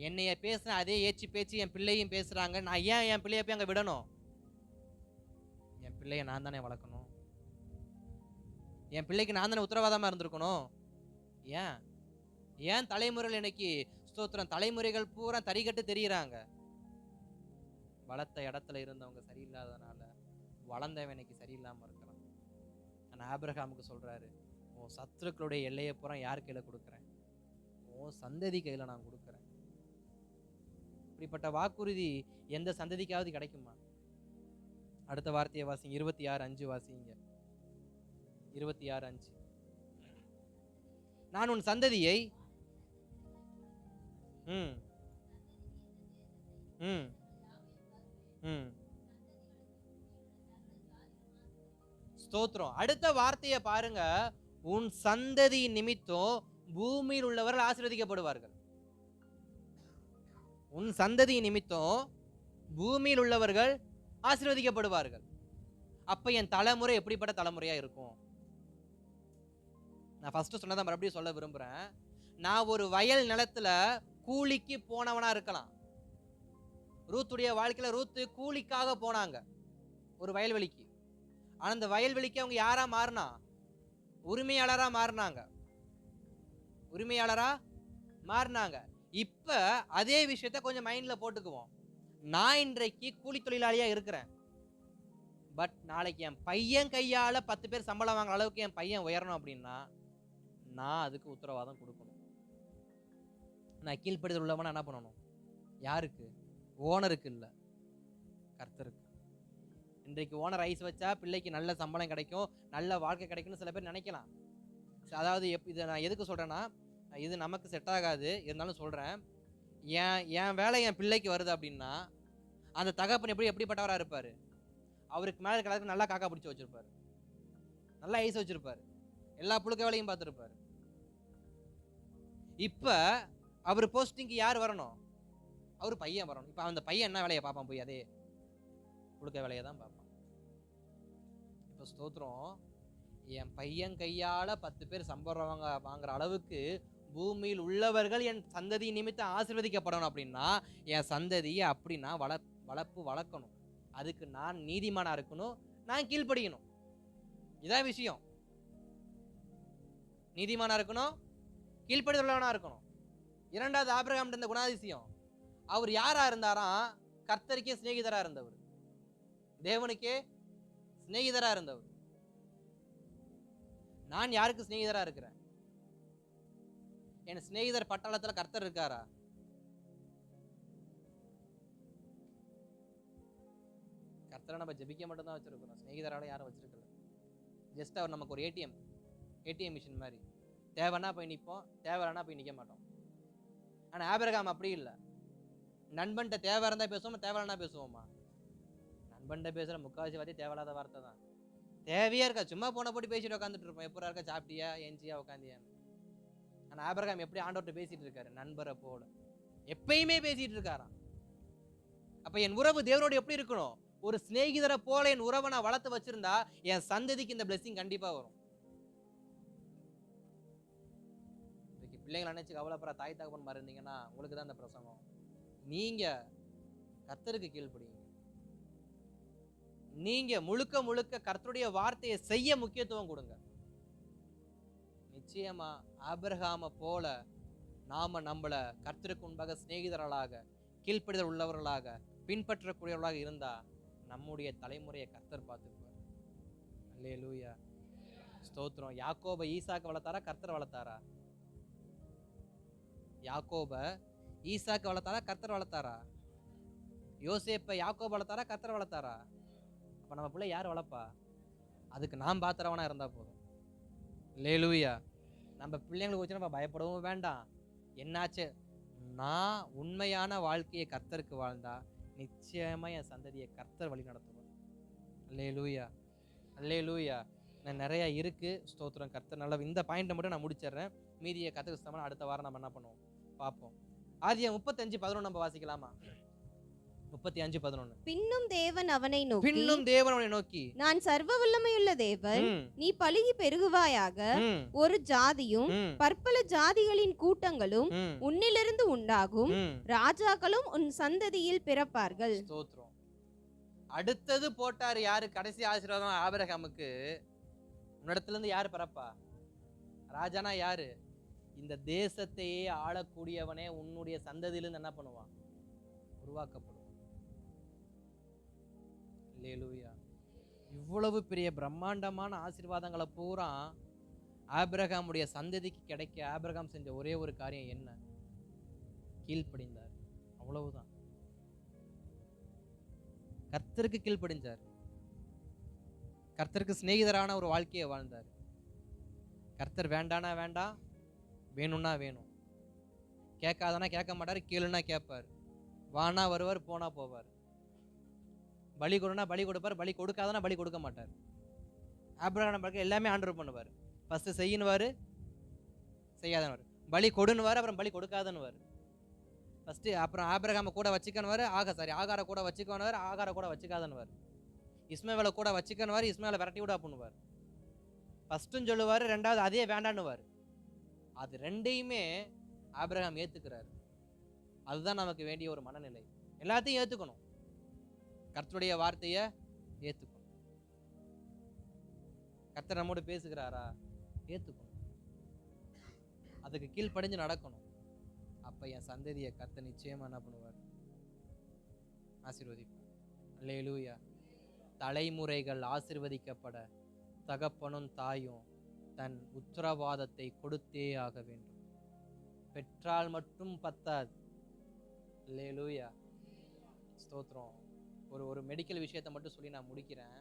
என்னைய பேசுன அதே ஏச்சு பேச்சு என் பிள்ளையும் பேசுறாங்க. நான் ஏன் என் பிள்ளைய போய் அங்க விடணும்? என் பிள்ளைய நான் தானே வளர்க்கணும். என் பிள்ளைக்கு நான் தானே உத்தரவாதமா இருந்திருக்கணும். ஏன் தலைமுறைகள் இன்னைக்கு ஸ்தோத்திரம், தலைமுறைகள் பூரா தறிகட்டு தெரியுறாங்க. வளர்த்த இடத்துல இருந்தவங்க சரியில்லாதனால வளர்ந்தவன் இன்னைக்கு சரியில்லாம இருக்கலாம். ஆனா ஆபிரகாமுக்கு சொல்றாரு, உன் சத்துருக்களுடைய எல்லையை பூரா யார் கையில கொடுக்குறேன்? உன் சந்ததி கையில நான் கொடுக்குறேன். இப்படிப்பட்ட வாக்குறுதி எந்த சந்ததிக்காவது கிடைக்குமா? அடுத்த வார்த்தையை வாசிங்க. 26:5 வாசிங்க. 26:5. நான் உன் சந்ததியை ஸ்தோத்திரம். அடுத்த வார்த்தையை பாருங்க. உன் சந்ததி நிமித்தம் பூமியில் உள்ளவர்கள் ஆசீர்வதிக்கப்படுவார்கள். உன் சந்ததி நிமித்தம் பூமியில் உள்ளவர்கள் ஆசீர்வதிக்கப்படுவார்கள். அப்ப என் தலைமுறை எப்படிப்பட்ட தலைமுறையா இருக்கும்? நான் ஃபர்ஸ்ட் சொன்னதை மறுபடியும் சொல்ல விரும்புறேன். நான் ஒரு வயல் நிலத்துல கூலிக்கு போனவனா இருக்கலாம். ரூத்துடைய வாழ்க்கையில ரூத்து கூலிக்காக போனாங்க ஒரு வயல்வெளிக்கு. ஆனா அந்த வயல்வெளிக்கு அவங்க யாரா மாறினா? உரிமையாளரா மாறினாங்க. உரிமையாளரா மாறினாங்க. இப்ப அதே விஷயத்த கொஞ்சம் மைண்ட்ல போட்டுக்குவோம். நான் இன்றைக்கு கூலி தொழிலாளியா இருக்கிறேன். பட் நாளைக்கு என் பையன் கையால 10 பேர் சம்பளம் வாங்குற அளவுக்கு என் பையன் உயரணும் அப்படின்னா நான் அதுக்கு உத்தரவாதம் கொடுக்கணும். நான் கீழ்ப்படுதல் உள்ளவனா என்ன பண்ணணும்? யாருக்கு? ஓனருக்கு இல்ல, கர்த்தருக்கு. இன்றைக்கு ஓனர் ஐஸ் வச்சா பிள்ளைக்கு நல்ல சம்பளம் கிடைக்கும், நல்ல வாழ்க்கை கிடைக்கும்னு சில பேர் நினைக்கலாம். அதாவது இதை நான் எதுக்கு சொல்றேன்னா, இது நமக்கு செட் ஆகாது, இருந்தாலும் சொல்றேன். என் வேலை என் பிள்ளைக்கு வருது அப்படின்னா அந்த தகப்பன் எப்படிப்பட்டவரா இருப்பாரு? அவருக்கு மேல இருக்கிற நல்லா காக்கா பிடிச்சி வச்சிருப்பாரு, நல்லா ஐஸ் வச்சிருப்பாரு, எல்லா புழுக்க வேலையும் பார்த்துருப்பாரு. இப்ப அவர் போஸ்டிங்க்கு யார் வரணும்? அவர் பையன் வரணும். இப்ப அந்த பையன் என்ன வேலையை பார்ப்பான்? போய் அதே புழுக்க வேலையை தான் பார்ப்பான். இப்ப ஸ்தோத்திரம், என் பையன் கையால 10 பேர் சம்பளம் வாங்குற அளவுக்கு பூமியில் உள்ளவர்கள் என் சந்ததி நிமித்தம் ஆசீர்வதிக்கப்படணும் அப்படின்னா என் சந்ததியை அப்படி நான் வளர்க்கணும். அதுக்கு நான் நீதிமானா இருக்கணும், நான் கீழ்ப்படியணும். இதான் விஷயம். நீதிமானா இருக்கணும், கீழ்ப்படிதலவனா இருக்கணும். இரண்டாவது, ஆபிரகாம் இருந்த குணாதிசயம், அவர் யாரா இருந்தாராம்? கர்த்தருக்கே சிநேகிதரா இருந்தவர், தேவனுக்கே சிநேகிதரா இருந்தவர். நான் யாருக்கு சிநேகிதரா இருக்கிறேன்? என் சிநேகிதர் பட்டாளத்துல கர்த்தர் இருக்காரா? கர்த்தரை நம்ம ஜெபிக்க மட்டும் தான் வச்சிருக்கிறோம், சிநேகிதரால யாரும் வச்சிருக்கல. ஜஸ்ட் அவர் நமக்கு ஒரு ஏடிஎம் மிஷின் மாதிரி. தேவைன்னா போய் நிற்போம், தேவைன்னா போய் நிற்க மாட்டோம். ஆனால் ஆபிரகாம் அப்படி இல்லை. நண்பன்கிட்ட தேவை இருந்தால் பேசுவோமா, தேவைன்னா பேசுவோமா? நண்பன்கிட்ட பேசுகிற முக்கால்வாசி வார்த்தை தேவையில்லாத வார்த்தை தான். தேவையா இருக்கா? சும்மா போன போட்டு பேசிட்டு உட்காந்துட்டு இருப்போம், எப்போ இருக்கா, சாப்பிட்டியா, ஏஞ்சியா, உட்காந்தியான்னு. ஆனால் ஆபிரகாம் எப்படி ஆண்டவர்கிட்ட பேசிட்டு இருக்காரு? நண்பரை போல எப்பயுமே பேசிட்டு இருக்காராம். அப்ப என் உறவு தேவனோடு எப்படி இருக்கணும்? ஒரு சிநேகிதரை போல என் உறவை நான் வளர்த்து வச்சிருந்தா என் சந்ததிக்கு இந்த பிளெஸிங் கண்டிப்பா வரும். இன்னைக்கு பிள்ளைங்களை நினைச்சு கவலைப்படுற தாய் தகப்பன் மாதிரி இருந்தீங்கன்னா உங்களுக்கு தான் இந்த பிரசங்கம். நீங்க கர்த்தருக்கு கீழ்ப்படிங்க. நீங்க முழுக்க முழுக்க கர்த்தருடைய வார்த்தையை செய்ய முக்கியத்துவம் கொடுங்க. நிச்சயமா ஆபிரகாமை போல நாம நம்மள கர்த்தருக்கு முன்பாக சிநேகிதர்களாக, கீழ்ப்படிதல் உள்ளவர்களாக, பின்பற்றக்கூடியவர்களாக இருந்தா நம்முடைய தலைமுறையை கர்த்தர் பார்த்துக்குவார். அல்லேலூயா, ஸ்தோத்திரம். யாக்கோபை ஈசாக்கு வளர்த்தாரா, கர்த்தர் வளர்த்தாரா? யாக்கோபை ஈசாக்கு வளர்த்தாரா, கர்த்தர் வளர்த்தாரா? யோசேப்பை யாக்கோபை வளர்த்தாரா, கர்த்தர் வளர்த்தாரா? அப்ப நம்ம பிள்ளை யார் வளர்ப்பா? அதுக்கு நாம் பாத்திரவனா இருந்தா போதும். அல்லேலூயா. நம்ம பிள்ளைங்களுக்கு வச்சு நம்ம பயப்படவும் வேண்டாம். என்னாச்சு, நான் உண்மையான வாழ்க்கையை கர்த்தருக்கு வாழ்ந்தா நிச்சயமா என் சந்ததியை கர்த்தர் வழி நடத்துவார். அல்லேலூயா, அல்லேலூயா. நான் நிறைய இருக்கு, ஸ்தோத்திரம். கர்த்தர் நல்லா. இந்த பாயிண்ட்டை மட்டும் நான் முடிச்சிடுறேன், மீதியை கற்றுக்க அடுத்த வாரம் நம்ம என்ன பண்ணுவோம் பார்ப்போம். ஆதியாகமம் 35:11 நம்ம வாசிக்கலாமா? 35:11. பின்னும் தேவன் அவனை நோக்கி, நான் சர்வ வல்லமையுள்ள தேவன், நீ பலுகி பெருகுவாயாக, ஒரு ஜாதியும் பற்பல ஜாதிகளின் கூட்டங்களும் உன்னிலிருந்து உண்டாகும், ராஜாக்களும் உன் சந்ததியில் பிறப்பார்கள். ஸ்தோத்திரம். அடுத்தது போட்டார் யாரு? கடைசி ஆசீர்வாதம் ஆபிரகாமுக்கு. உன்னிடத்துல இருந்து யாரு பிறப்பா? ராஜானா யாரு? இந்த தேசத்தையே ஆளக்கூடியவனே உன்னுடைய சந்ததியிலிருந்து என்ன பண்ணுவான்? உருவாக்கப்படும். அல்லேலூயா. இவ்வளவு பெரிய பிரம்மாண்டமான ஆசீர்வாதங்களை பூரா ஆபிரகாமுடைய சந்ததிக்கு கிடைக்க ஆபிரகாம் செஞ்ச ஒரே ஒரு காரியம் என்ன? கீழ்ப்படிந்தார். அவ்வளவுதான். கர்த்தருக்கு கீழ்ப்படிஞ்சார், கர்த்தருக்கு சிநேகிதரான ஒரு வாழ்க்கையை வாழ்ந்தார். கர்த்தர் வேண்டானா வேண்டாம், வேணும்னா வேணும், கேட்காதனா கேட்க மாட்டார், கேளுனா கேட்பார், வானா வருவார், போனா போவார், பலி கொடுனா பலி கொடுப்பார், பலி கொடுக்காதனா பலி கொடுக்க மாட்டார். ஆபிரகாம் பார்க்க எல்லாமே ஆண்டவர் பண்ணுவார். ஃபர்ஸ்ட் செய்யணுவாரு, செய்யாதனுவார். பலி கொடுன்னுவார், அப்புறம் பலி கொடுக்காதனுவார். ஃபர்ஸ்ட் அப்புறம் ஆபிரகாம கூட வச்சுக்கணுவார், ஆகார கூட வச்சுக்கணுவார், ஆகார கூட வச்சுக்காதனுவார். இஸ்மாவேலை கூட வச்சுக்கணுவார், இஸ்மாவேலை விரட்டி விட பண்ணுவார். ஃபர்ஸ்ட்டும் சொல்லுவார், ரெண்டாவது அதே வேண்டான்னுவார். அது ரெண்டையுமே ஆபிரகாம் ஏத்துக்கிறார். அதுதான் நமக்கு வேண்டிய ஒரு மனநிலை. எல்லாத்தையும் ஏத்துக்கணும், கர்த்தருடைய வார்த்தையை ஏத்துக்கணும். கர்த்தர் நம்மோடு பேசுகிறாரா? ஏத்துக்கணும், அதுக்கு கீழ்ப்படிஞ்சு நடக்கணும். அப்ப என் சந்ததியை கர்த்தர் நிச்சயமா என்ன பண்ணுவார்? ஆசீர்வதிப்பார். அல்லேலூயா. தலைமுறைகள் ஆசீர்வதிக்கப்பட தகப்பனும் தாயும் தன் உத்தரவாதத்தை கொடுத்தே ஆக வேண்டும். பெற்றால் மட்டும் பத்தாது. அல்லேலூயா, ஸ்தோத்திரம். ஒரு மெடிக்கல் விஷயத்தை மட்டும் சொல்லி நான் முடிக்கிறேன்.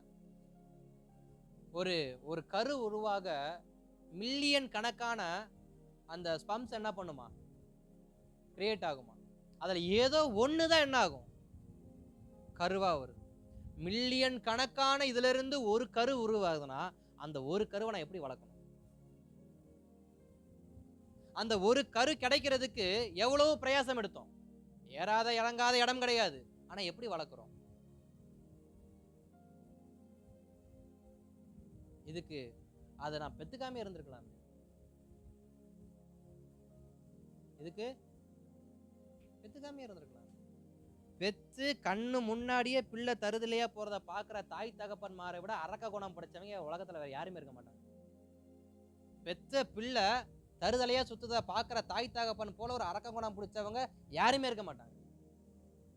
ஒரு கரு உருவாக மில்லியன் கணக்கான அந்த ஸ்பம்ஸ் என்ன பண்ணுமா, கிரியேட் ஆகுமா. அதுல ஏதோ ஒண்ணுதான் என்ன ஆகும், கருவா வருது. மில்லியன் கணக்கான இதுல இருந்து ஒரு கரு உருவாகுதுன்னா அந்த ஒரு கருவை நான் எப்படி வளர்க்கணும்? அந்த ஒரு கரு கிடைக்கிறதுக்கு எவ்வளவு பிரயாசம் எடுத்தோம். ஏறாத இறங்காத இடம் கிடையாது. ஆனா எப்படி வளர்க்கிறோம்? இதுக்கு அதை நான் பெத்துக்காம இருந்திருக்கலாம். இதுக்கு பெத்துக்காம இருந்திருக்கலாம். பெத்து கண்ணு முன்னாடியே பிள்ளை தருதலையா போறத பாக்குற தாய் தகப்பன்மாரை விட அரக்க குணம் படைச்சவங்க உலகத்துல வேற யாருமே இருக்க மாட்டாங்க. பெத்த பிள்ளை தருதலையா சுத்துத பாக்குற தாய் தகப்பன் போல ஒரு அரக்க குணம் பிடிச்சவங்க யாருமே இருக்க மாட்டாங்க.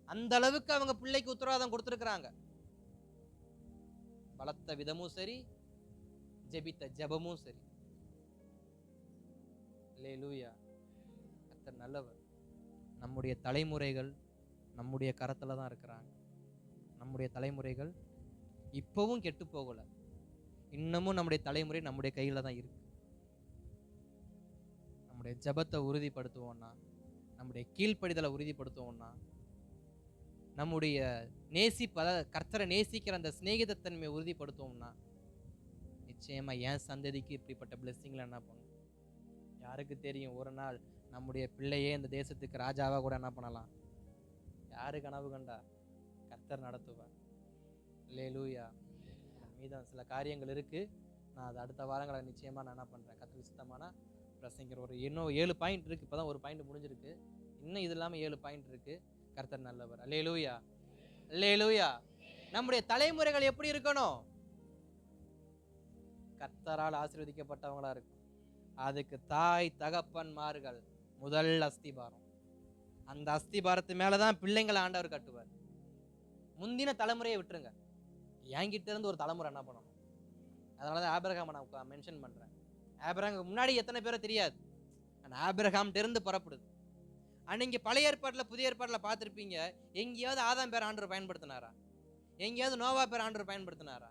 அந்த அளவுக்கு அவங்க பிள்ளைக்கு உத்தரவாதம் கொடுத்திருக்கிறாங்க. வளர்த்த விதமும் சரி, ஜெபித்த ஜெபமும் சரி. அல்லேலூயா. கர்த்தர் நல்லவர். நம்முடைய தலைமுறைகள் நம்முடைய கரத்துல தான் இருக்கிறாங்க. நம்முடைய தலைமுறைகள் இப்பவும் கெட்டு போகல. இன்னமும் நம்முடைய தலைமுறை நம்முடைய கையில தான் இருக்கு. நம்முடைய ஜெபத்தை உறுதிப்படுத்துவோம்னா, நம்முடைய கீழ்ப்படிதலை உறுதிப்படுத்துவோம்னா, நம்முடைய கர்த்தரை நேசிக்கிற அந்த சிநேகிதத்தன்மையை உறுதிப்படுத்துவோம்னா, நிச்சயமா என் சந்ததிக்கு இப்படிப்பட்ட பிளெஸிங்ல என்ன பண்ணும் யாருக்கு தெரியும். ஒரு நாள் நம்முடைய பிள்ளையே இந்த தேசத்துக்கு ராஜாவா கூட என்ன பண்ணலாம். யாரு கனவு கண்டா? கர்த்தர் நடத்துவார். அல்லேலூயா. மீதம் சில காரியங்கள் இருக்கு. நான் அது அடுத்த வாரங்களை நிச்சயமா நான் என்ன பண்றேன், கர்த்தருக்கு சித்தமான பிரசங்கிற இன்னும் 7 பாயிண்ட் இருக்கு. இப்பதான் ஒரு பாயிண்ட் முடிஞ்சிருக்கு. இன்னும் இது இல்லாம 7 பாயிண்ட் இருக்கு. கர்த்தர் நல்லவர். அல்லேலூயா. அல்லேலூயா. நம்முடைய தலைமுறைகள் எப்படி இருக்கணும்? கர்த்தரால் ஆசீர்வதிக்கப்பட்டவங்களா இருக்கும். அதுக்கு தாய் தகப்பன்மார்கள் முதல் அஸ்திபாரம். அந்த அஸ்திபாரத்து மேலதான் பிள்ளைங்களை ஆண்டவர் கட்டுவார். முந்தின தலைமுறையை விட்டுருங்க, என்கிட்ட இருந்து ஒரு தலைமுறை என்ன பண்ணணும். அதனாலதான் ஆபிரகாம் நான் மென்ஷன் பண்றேன். ஆபிரகாம் முன்னாடி எத்தனை பேரை தெரியாது, ஆபிரகாம் இருந்து புறப்படுது. அன்னைக்கு பழைய ஏற்பாட்டுல புதிய ஏற்பாட்டுல பார்த்திருப்பீங்க, எங்கேயாவது ஆதாம் பேர் ஆண்டவர் பயன்படுத்தினாரா? எங்கேயாவது நோவா பேர் ஆண்டவர் பயன்படுத்தினாரா?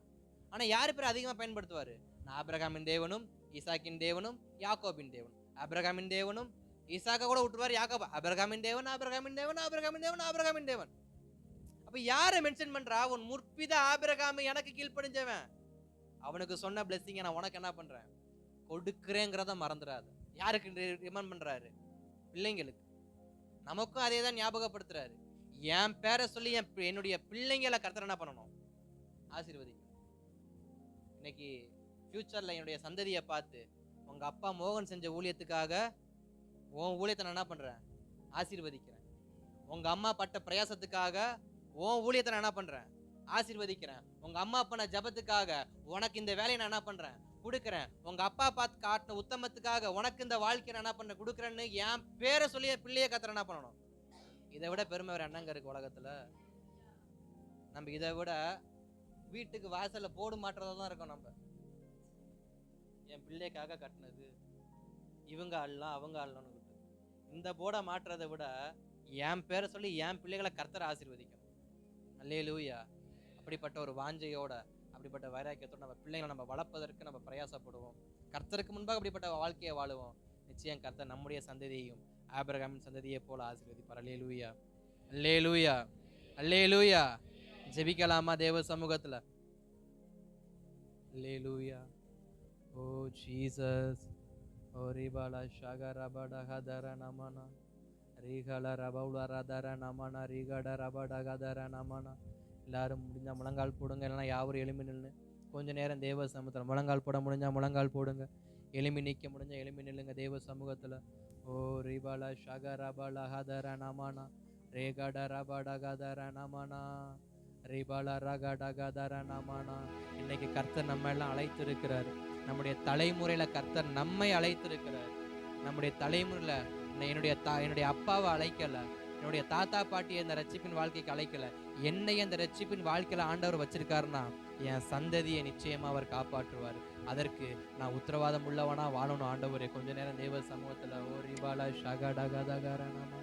ஆனா யாரு பேர் அதிகமா பயன்படுத்துவாரு? நான் ஆபிரகாமின் தேவனும் ஈசாக்கின் தேவனும் யாக்கோபின் தேவனும். ஆபிரகாமின் தேவனும் ஈசாக்க கூட விட்டுருவார், யாக்கோபு ஆபிரகாமின் தேவன் ஆபிரகாமின் தேவன் ஆபிரகாமின் தேவன் ஆபிரகாமின் தேவன். அப்ப யாரை மென்ஷன் பண்றா? உன் முற்பித ஆபிரகாம் எனக்கு கீழ்ப்படிஞ்சவன், அவனுக்கு சொன்ன பிளெஸிங்க நான் உனக்கு என்ன பண்றேன், கொடுக்கிறேங்கிறத மறந்துடாது. யாருக்கு ரிமைண்ட் பண்றாரு? பிள்ளைங்களுக்கு. நமக்கும் அதே தான் ஞாபகப்படுத்துறாரு. என் பேரை சொல்லி என்னுடைய பிள்ளைங்களை கர்த்தர் என்ன பண்ணணும், ஆசீர்வதிக்கணும். இன்னைக்கு ஃபியூச்சர்ல என்னுடைய சந்ததியை பார்த்து, உங்க அப்பா மோகன் செஞ்ச ஊழியத்துக்காக உன் ஊழியத்தை நான் என்ன பண்றேன், ஆசீர்வதிக்கிறேன். உங்க அம்மா பட்ட பிரயாசத்துக்காக உன் ஊழியத்தை நான் என்ன பண்றேன், ஆசீர்வதிக்கிறேன். உங்க அம்மா பண்ண ஜபத்துக்காக உனக்கு இந்த வேலையை நான் என்ன பண்றேன், கொடுக்குறேன். உங்க அப்பா பார்த்து காட்டின உத்தமத்துக்காக உனக்கு இந்த வாழ்க்கையை நான் என்ன பண்றேன், கொடுக்குறேன்னு என் பேரை சொல்லி பிள்ளைய கர்த்தர் என்ன பண்ணணும். இதை விட பெருமை வேற என்னங்க இருக்கு உலகத்துல? நம்ம இதை விட வீட்டுக்கு வாசல்ல போடு மாட்டுறதான் இருக்கும். நம்ம என் பிள்ளைக்காக கட்டினது, இவங்க அல்லாம் அவங்க அல்லான்னு இந்த போர்டை மாட்டுறதை விட என் பேரை சொல்லி என் பிள்ளைகளை கர்த்தர் ஆசீர்வதிக்கணும். அல்லேலூயா. அப்படிப்பட்ட ஒரு வாஞ்சையோட, அப்படிப்பட்ட வைராக்கியத்தோட நம்ம பிள்ளைங்களை நம்ம வளர்ப்பதற்கு நம்ம பிரயாசப்படுவோம். கர்த்தருக்கு முன்பாக அப்படிப்பட்ட வாழ்க்கையை வாழுவோம். நிச்சயம் கர்த்தர் நம்முடைய சந்ததியையும் ஆபிரகாமின் சந்ததியை போல ஆசீர்வதிப்பார். அல்லேலூயா. அல்லேலூயா. அல்லேலூயா. ஜெபிக்கலாமா தேவ சமூகத்துல? அல்லேலூயா. ஓ ஜீசஸ். ஓ ரிபாலா ஷகரபட ஹதர நமனா ரீகல ரபவுல ரதர நமனா ரீகட ரபட கதர நமனா. எல்லாரும் முடிஞ்சா முழங்கால் போடுங்க, இல்லைன்னா யாவரும் எலும்பி நின்று கொஞ்ச நேரம் தேவ சமூகத்தில் முழங்கால் போட முடிஞ்சா முழங்கால் போடுங்க, எலும்பி நிற்க முடிஞ்சா எலும்பி நில்லுங்க தேவ சமூகத்தில். ஓ ரிபாலா ஷகரபல ஹதர நமனா ரேகட ரபட கதர நமனா ரிபாலா ரகட கதர நமனா. இன்னைக்கு கர்த்தர் நம்ம எல்லாம் அழைத்து இருக்கிறார். நம்முடைய தலைமுறையில கர்த்தர் நம்மை அழைத்திருக்கிறார். நம்முடைய தலைமுறையில என்னுடைய அப்பாவை அழைக்கல, என்னுடைய தாத்தா பாட்டியை இந்த ரட்சிப்பின் வாழ்க்கைக்கு அழைக்கல, என்னை அந்த ரட்சிப்பின் வாழ்க்கையில ஆண்டவர் வச்சிருக்காருன்னா என் சந்ததியை நிச்சயமா அவர் காப்பாற்றுவார். அதற்கு நான் உத்தரவாதம் உள்ளவனா வாழணும். ஆண்டவரே கொஞ்ச நேரம் தேவ சமூகத்துல ஓ ரிபாலா ஷகடகதகர நமனா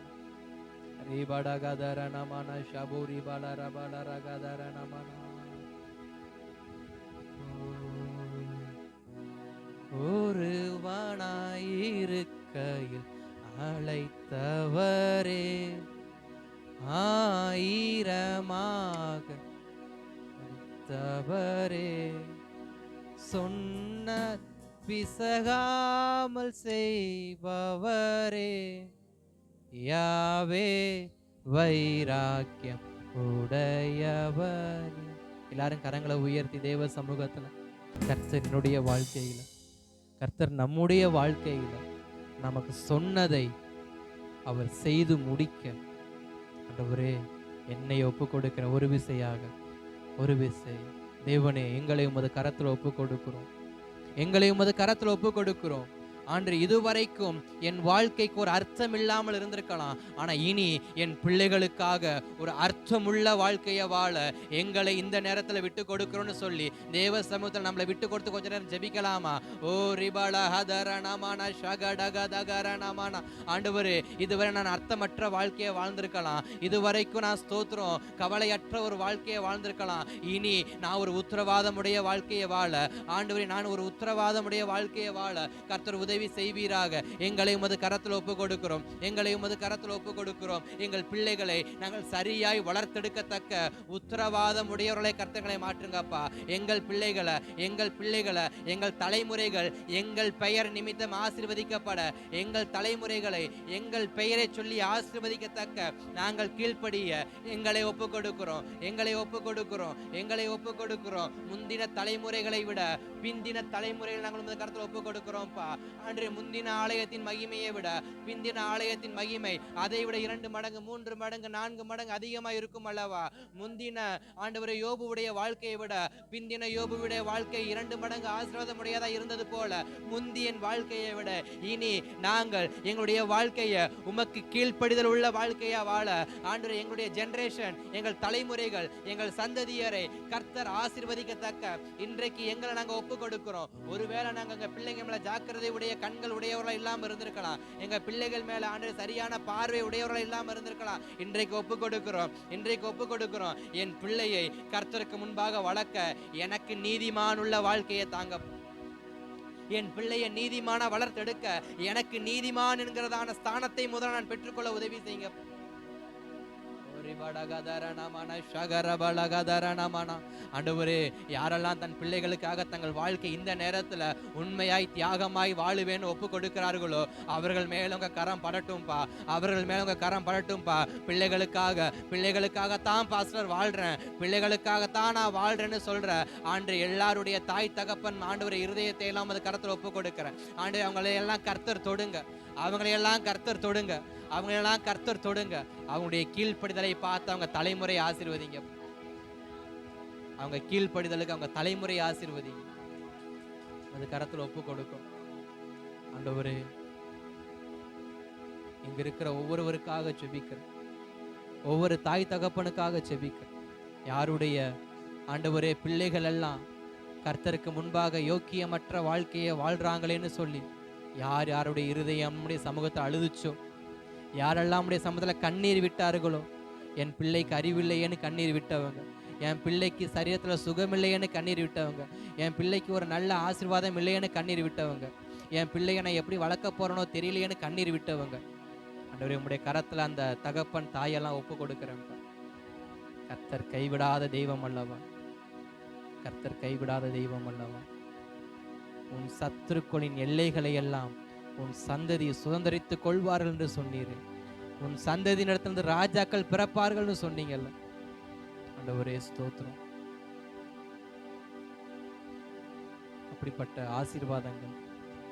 ரிபடகதர நமன ஷபுரி பலரபலரகதர நமன. ஒருவனாயிருக்கையில் அழைத்தவரே, ஆயிரமாக அழைத்தவரே, சொன்ன பிசகாமல் செய்பவரே, யாவே வைராக்கியம் உடையவர். எல்லாரும் கரங்களை உயர்த்தி தேவ சமூகத்துல, கர்த்தரினுடைய வாழ்க்கையில, கர்த்தர் நம்முடைய வாழ்க்கையில நமக்கு சொன்னதை அவர் செய்து முடிக்க, ஆண்டவரே என்னை ஒப்பு கொடுக்கிற ஒரு விசையாக, ஒரு விசை தேவனே எங்களை உமது கரத்தில் ஒப்பு கொடுக்கிறோம், எங்களை உமது கரத்தில் ஒப்பு கொடுக்கிறோம். ஆண்டு இதுவரைக்கும் என் வாழ்க்கைக்கு ஒரு அர்த்தம் இல்லாமல் இருந்திருக்கலாம், ஆனா இனி என் பிள்ளைகளுக்காக ஒரு அர்த்தமுள்ள வாழ்க்கையை வாழ எங்களை இந்த நேரத்துல விட்டு கொடுக்கிறோம்னு சொல்லி தேவ சமூகத்தில் நம்மளை விட்டு கொடுத்து கொஞ்ச நேரம் ஜெபிக்கலாமா? ஓ ரிபல ஹதரணமான ஷகடகதகரணமான. ஆண்டவரே, இதுவரை நான் அர்த்தமற்ற வாழ்க்கையை வாழ்ந்திருக்கலாம், இதுவரைக்கும் நான் ஸ்தோத்திரம் கவலையற்ற ஒரு வாழ்க்கையை வாழ்ந்திருக்கலாம், இனி நான் ஒரு உத்தரவாதமுடைய வாழ்க்கையை வாழ, ஆண்டவரே நான் ஒரு உத்தரவாதமுடைய வாழ்க்கையை வாழ கர்த்தர் உதவி செய்வீராக. எங்களை உமது கரத்தில் ஒப்பு கொடுக்கிறோம், எங்களை உமது கரத்தில் ஒப்பு கொடுக்கிறோம். எங்கள் பிள்ளைகளை நாங்கள் சரியாய் வளர்த்தெடுக்கத்தக்க உத்தரவாதம் உடையவர்களை கர்த்தர்களை மாற்றுங்கப்பா. எங்கள் பிள்ளைகளை எங்கள் தலைமுறைகள் எங்கள் பெயர் நிமித்தம் ஆசீர்வதிக்கப்பட, எங்கள் தலைமுறைகளை எங்கள் பெயரை சொல்லி ஆசீர்வதிக்கத்தக்க நாங்கள் கீழ்ப்படிய எங்களை ஒப்பு கொடுக்கிறோம், எங்களை ஒப்பு கொடுக்கிறோம், எங்களை ஒப்பு கொடுக்கிறோம். முந்தின தலைமுறைகளை விட பிந்தின தலைமுறைகள் நாங்கள் உமது கரத்தில் ஒப்பு கொடுக்கிறோம்ப்பா. அன்று முந்தின ஆலயத்தின் மகிமையை விட பிந்தின ஆலயத்தின் மகிமை அதை விட 2 மடங்கு 3 மடங்கு 4 மடங்கு அதிகமாக இருக்கும் அல்லவா? முந்தின ஆண்டவரை யோபுவுடைய வாழ்க்கையை விட பிந்தின யோபுவுடைய வாழ்க்கை 2 மடங்கு ஆசீர்வாதமுடையதா இருந்தது போல முந்திய வாழ்க்கையை விட இனி நாங்கள் எங்களுடைய வாழ்க்கையை உமக்கு கீழ்ப்படிதல் உள்ள வாழ்க்கையா வாழ, ஆண்டவரே எங்களுடைய ஜெனரேஷன், எங்கள் தலைமுறைகள், எங்கள் சந்ததியரை கர்த்தர் ஆசீர்வதிக்கத்தக்க இன்றைக்கு எங்களை நாங்கள் ஒப்பு கொடுக்கிறோம். ஒருவேளை நாங்கள் எங்கள் பிள்ளைங்க மேல ஜாக்கிரதை உடைய கண்கள் உடையவர்களா இல்லாம இருந்திருக்கலாம், எங்க பிள்ளைகள் மேல ஆண்டவரே சரியான பார்வை உடையவர்களா இல்லாம இருந்திருக்கலாம். இன்றைக்கு ஒப்பு கொடுக்கிறோம், இன்றைக்கு ஒப்பு கொடுக்கிறோம். என் பிள்ளையை கர்த்தருக்கு முன்பாக வளர்க்க எனக்கு நீதிமானுள்ள வாழ்க்கையை தாங்க, என் பிள்ளையை நீதிமான வளர்த்தெடுக்க எனக்கு நீதிமான் என்கிறதான ஸ்தானத்தை முதல்ல நான் பெற்றுக்கொள்ள உதவி செய்யுங்க. ஆண்டவரே, யாரெல்லாம் தன் பிள்ளைகளுக்காக தங்கள் வாழ்க்கை இந்த நேரத்துல உண்மையாய் தியாகமாய் வாழுவேன்னு ஒப்பு கொடுக்கிறார்களோ அவர்கள் மேல உங்க கரம் படட்டும்பா, அவர்கள் மேல உங்க கரம் படட்டும்பா. பிள்ளைகளுக்காகத்தான் பாஸ்டர் வாழ்றேன், பிள்ளைகளுக்காகத்தான் நான் வாழ்றேன்னு சொல்ற ஆண்டு எல்லாருடைய தாய் தகப்பன் ஆண்டவரை இருதயத்தை எல்லாம் அது கரத்துல ஒப்பு கொடுக்கிறேன். ஆண்டு அவங்களையெல்லாம் கர்த்தர் தொடுங்க, அவங்களையெல்லாம் கர்த்தர் தொடுங்க, அவங்களெல்லாம் கர்த்தர் தொடுங்க. அவங்களுடைய கீழ்ப்படிதலை பார்த்து அவங்க தலைமுறை ஆசீர்வதிங்க, அவங்க கீழ்ப்படிதலுக்கு அவங்க தலைமுறை ஆசீர்வதிங்க. அது கரத்துல ஒப்பு கொடுக்கும். ஆண்டவரே, இங்க இருக்கிற ஒவ்வொருவருக்காக ஜெபிக்கிறேன், ஒவ்வொரு தாய் தகப்பனுக்காக ஜெபிக்கிறேன். யாருடைய ஆண்டவரே பிள்ளைகள் எல்லாம் கர்த்தருக்கு முன்பாக யோக்கியமற்ற வாழ்க்கையை வாழ்றாங்களேன்னு சொல்லி யார் யாருடைய இருதயம் நம்முடைய சமூகத்தை அழுதுச்சோ, யாரெல்லாம் நம்முடைய சமூகத்தில் கண்ணீர் விட்டார்களோ, என் பிள்ளைக்கு அறிவில்லையேன்னு கண்ணீர் விட்டவங்க, என் பிள்ளைக்கு சரீரத்தில் சுகமில்லையேன்னு கண்ணீர் விட்டவங்க, என் பிள்ளைக்கு ஒரு நல்ல ஆசீர்வாதம் இல்லையேன்னு கண்ணீர் விட்டவங்க, என் பிள்ளையை நான் எப்படி வளர்க்க போறேனோ தெரியலையேன்னு கண்ணீர் விட்டவங்க, ஆண்டவரே உம்முடைய கரத்தில் அந்த தகப்பன் தாயெல்லாம் ஒப்பு கொடுக்குறேன். கர்த்தர் கைவிடாத தெய்வம் அல்லவா, கர்த்தர் கைவிடாத தெய்வம் அல்லவா. உன் சத்துருக்களின் எல்லைகளை எல்லாம் உன் சந்ததியை சுதந்திரித்துக் கொள்வார்கள் என்று சொன்னீரே, உன் சந்ததி நடத்திலிருந்து ராஜாக்கள் பிறப்பார்கள் சொன்னீங்கல்ல. ஆண்டவரே ஸ்தோத்திரம். அப்படிப்பட்ட ஆசீர்வாதங்கள்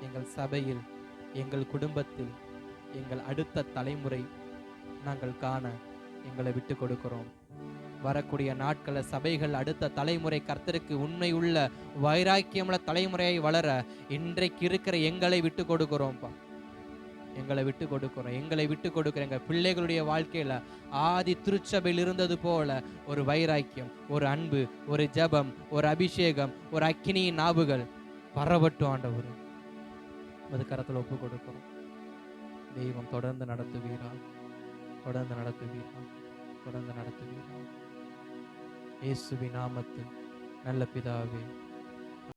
எங்கள் சபையில், எங்கள் குடும்பத்தில், எங்கள் அடுத்த தலைமுறை நாங்கள் காண எங்களை விட்டு கொடுக்கிறோம். வரக்கூடிய நாட்களில் சபைகள் அடுத்த தலைமுறை கர்த்தருக்கு உண்மை உள்ள வைராக்கியமுள்ள தலைமுறையை வளர இன்றைக்கு இருக்கிற எங்களை விட்டு கொடுக்கிறோம்ப்பா, எங்களை விட்டு கொடுக்கிறோம், எங்களை விட்டு கொடுக்கிறோம். எங்கள் பிள்ளைகளுடைய வாழ்க்கையில ஆதி திருச்சபையில் இருந்தது போல ஒரு வைராக்கியம், ஒரு அன்பு, ஒரு ஜபம், ஒரு அபிஷேகம், ஒரு அக்கினியின் நாவுகள் பரவட்டும். ஆண்டவர் அது கரத்தில் ஒப்பு கொடுக்கிறோம். தெய்வம் தொடர்ந்து நடத்துவீரா. தொடர்ந்து நடத்துவீராக, தொடர்ந்து நடத்துவீராக. இயேசுவின் நாமத்தில் நல்ல பிதாவே.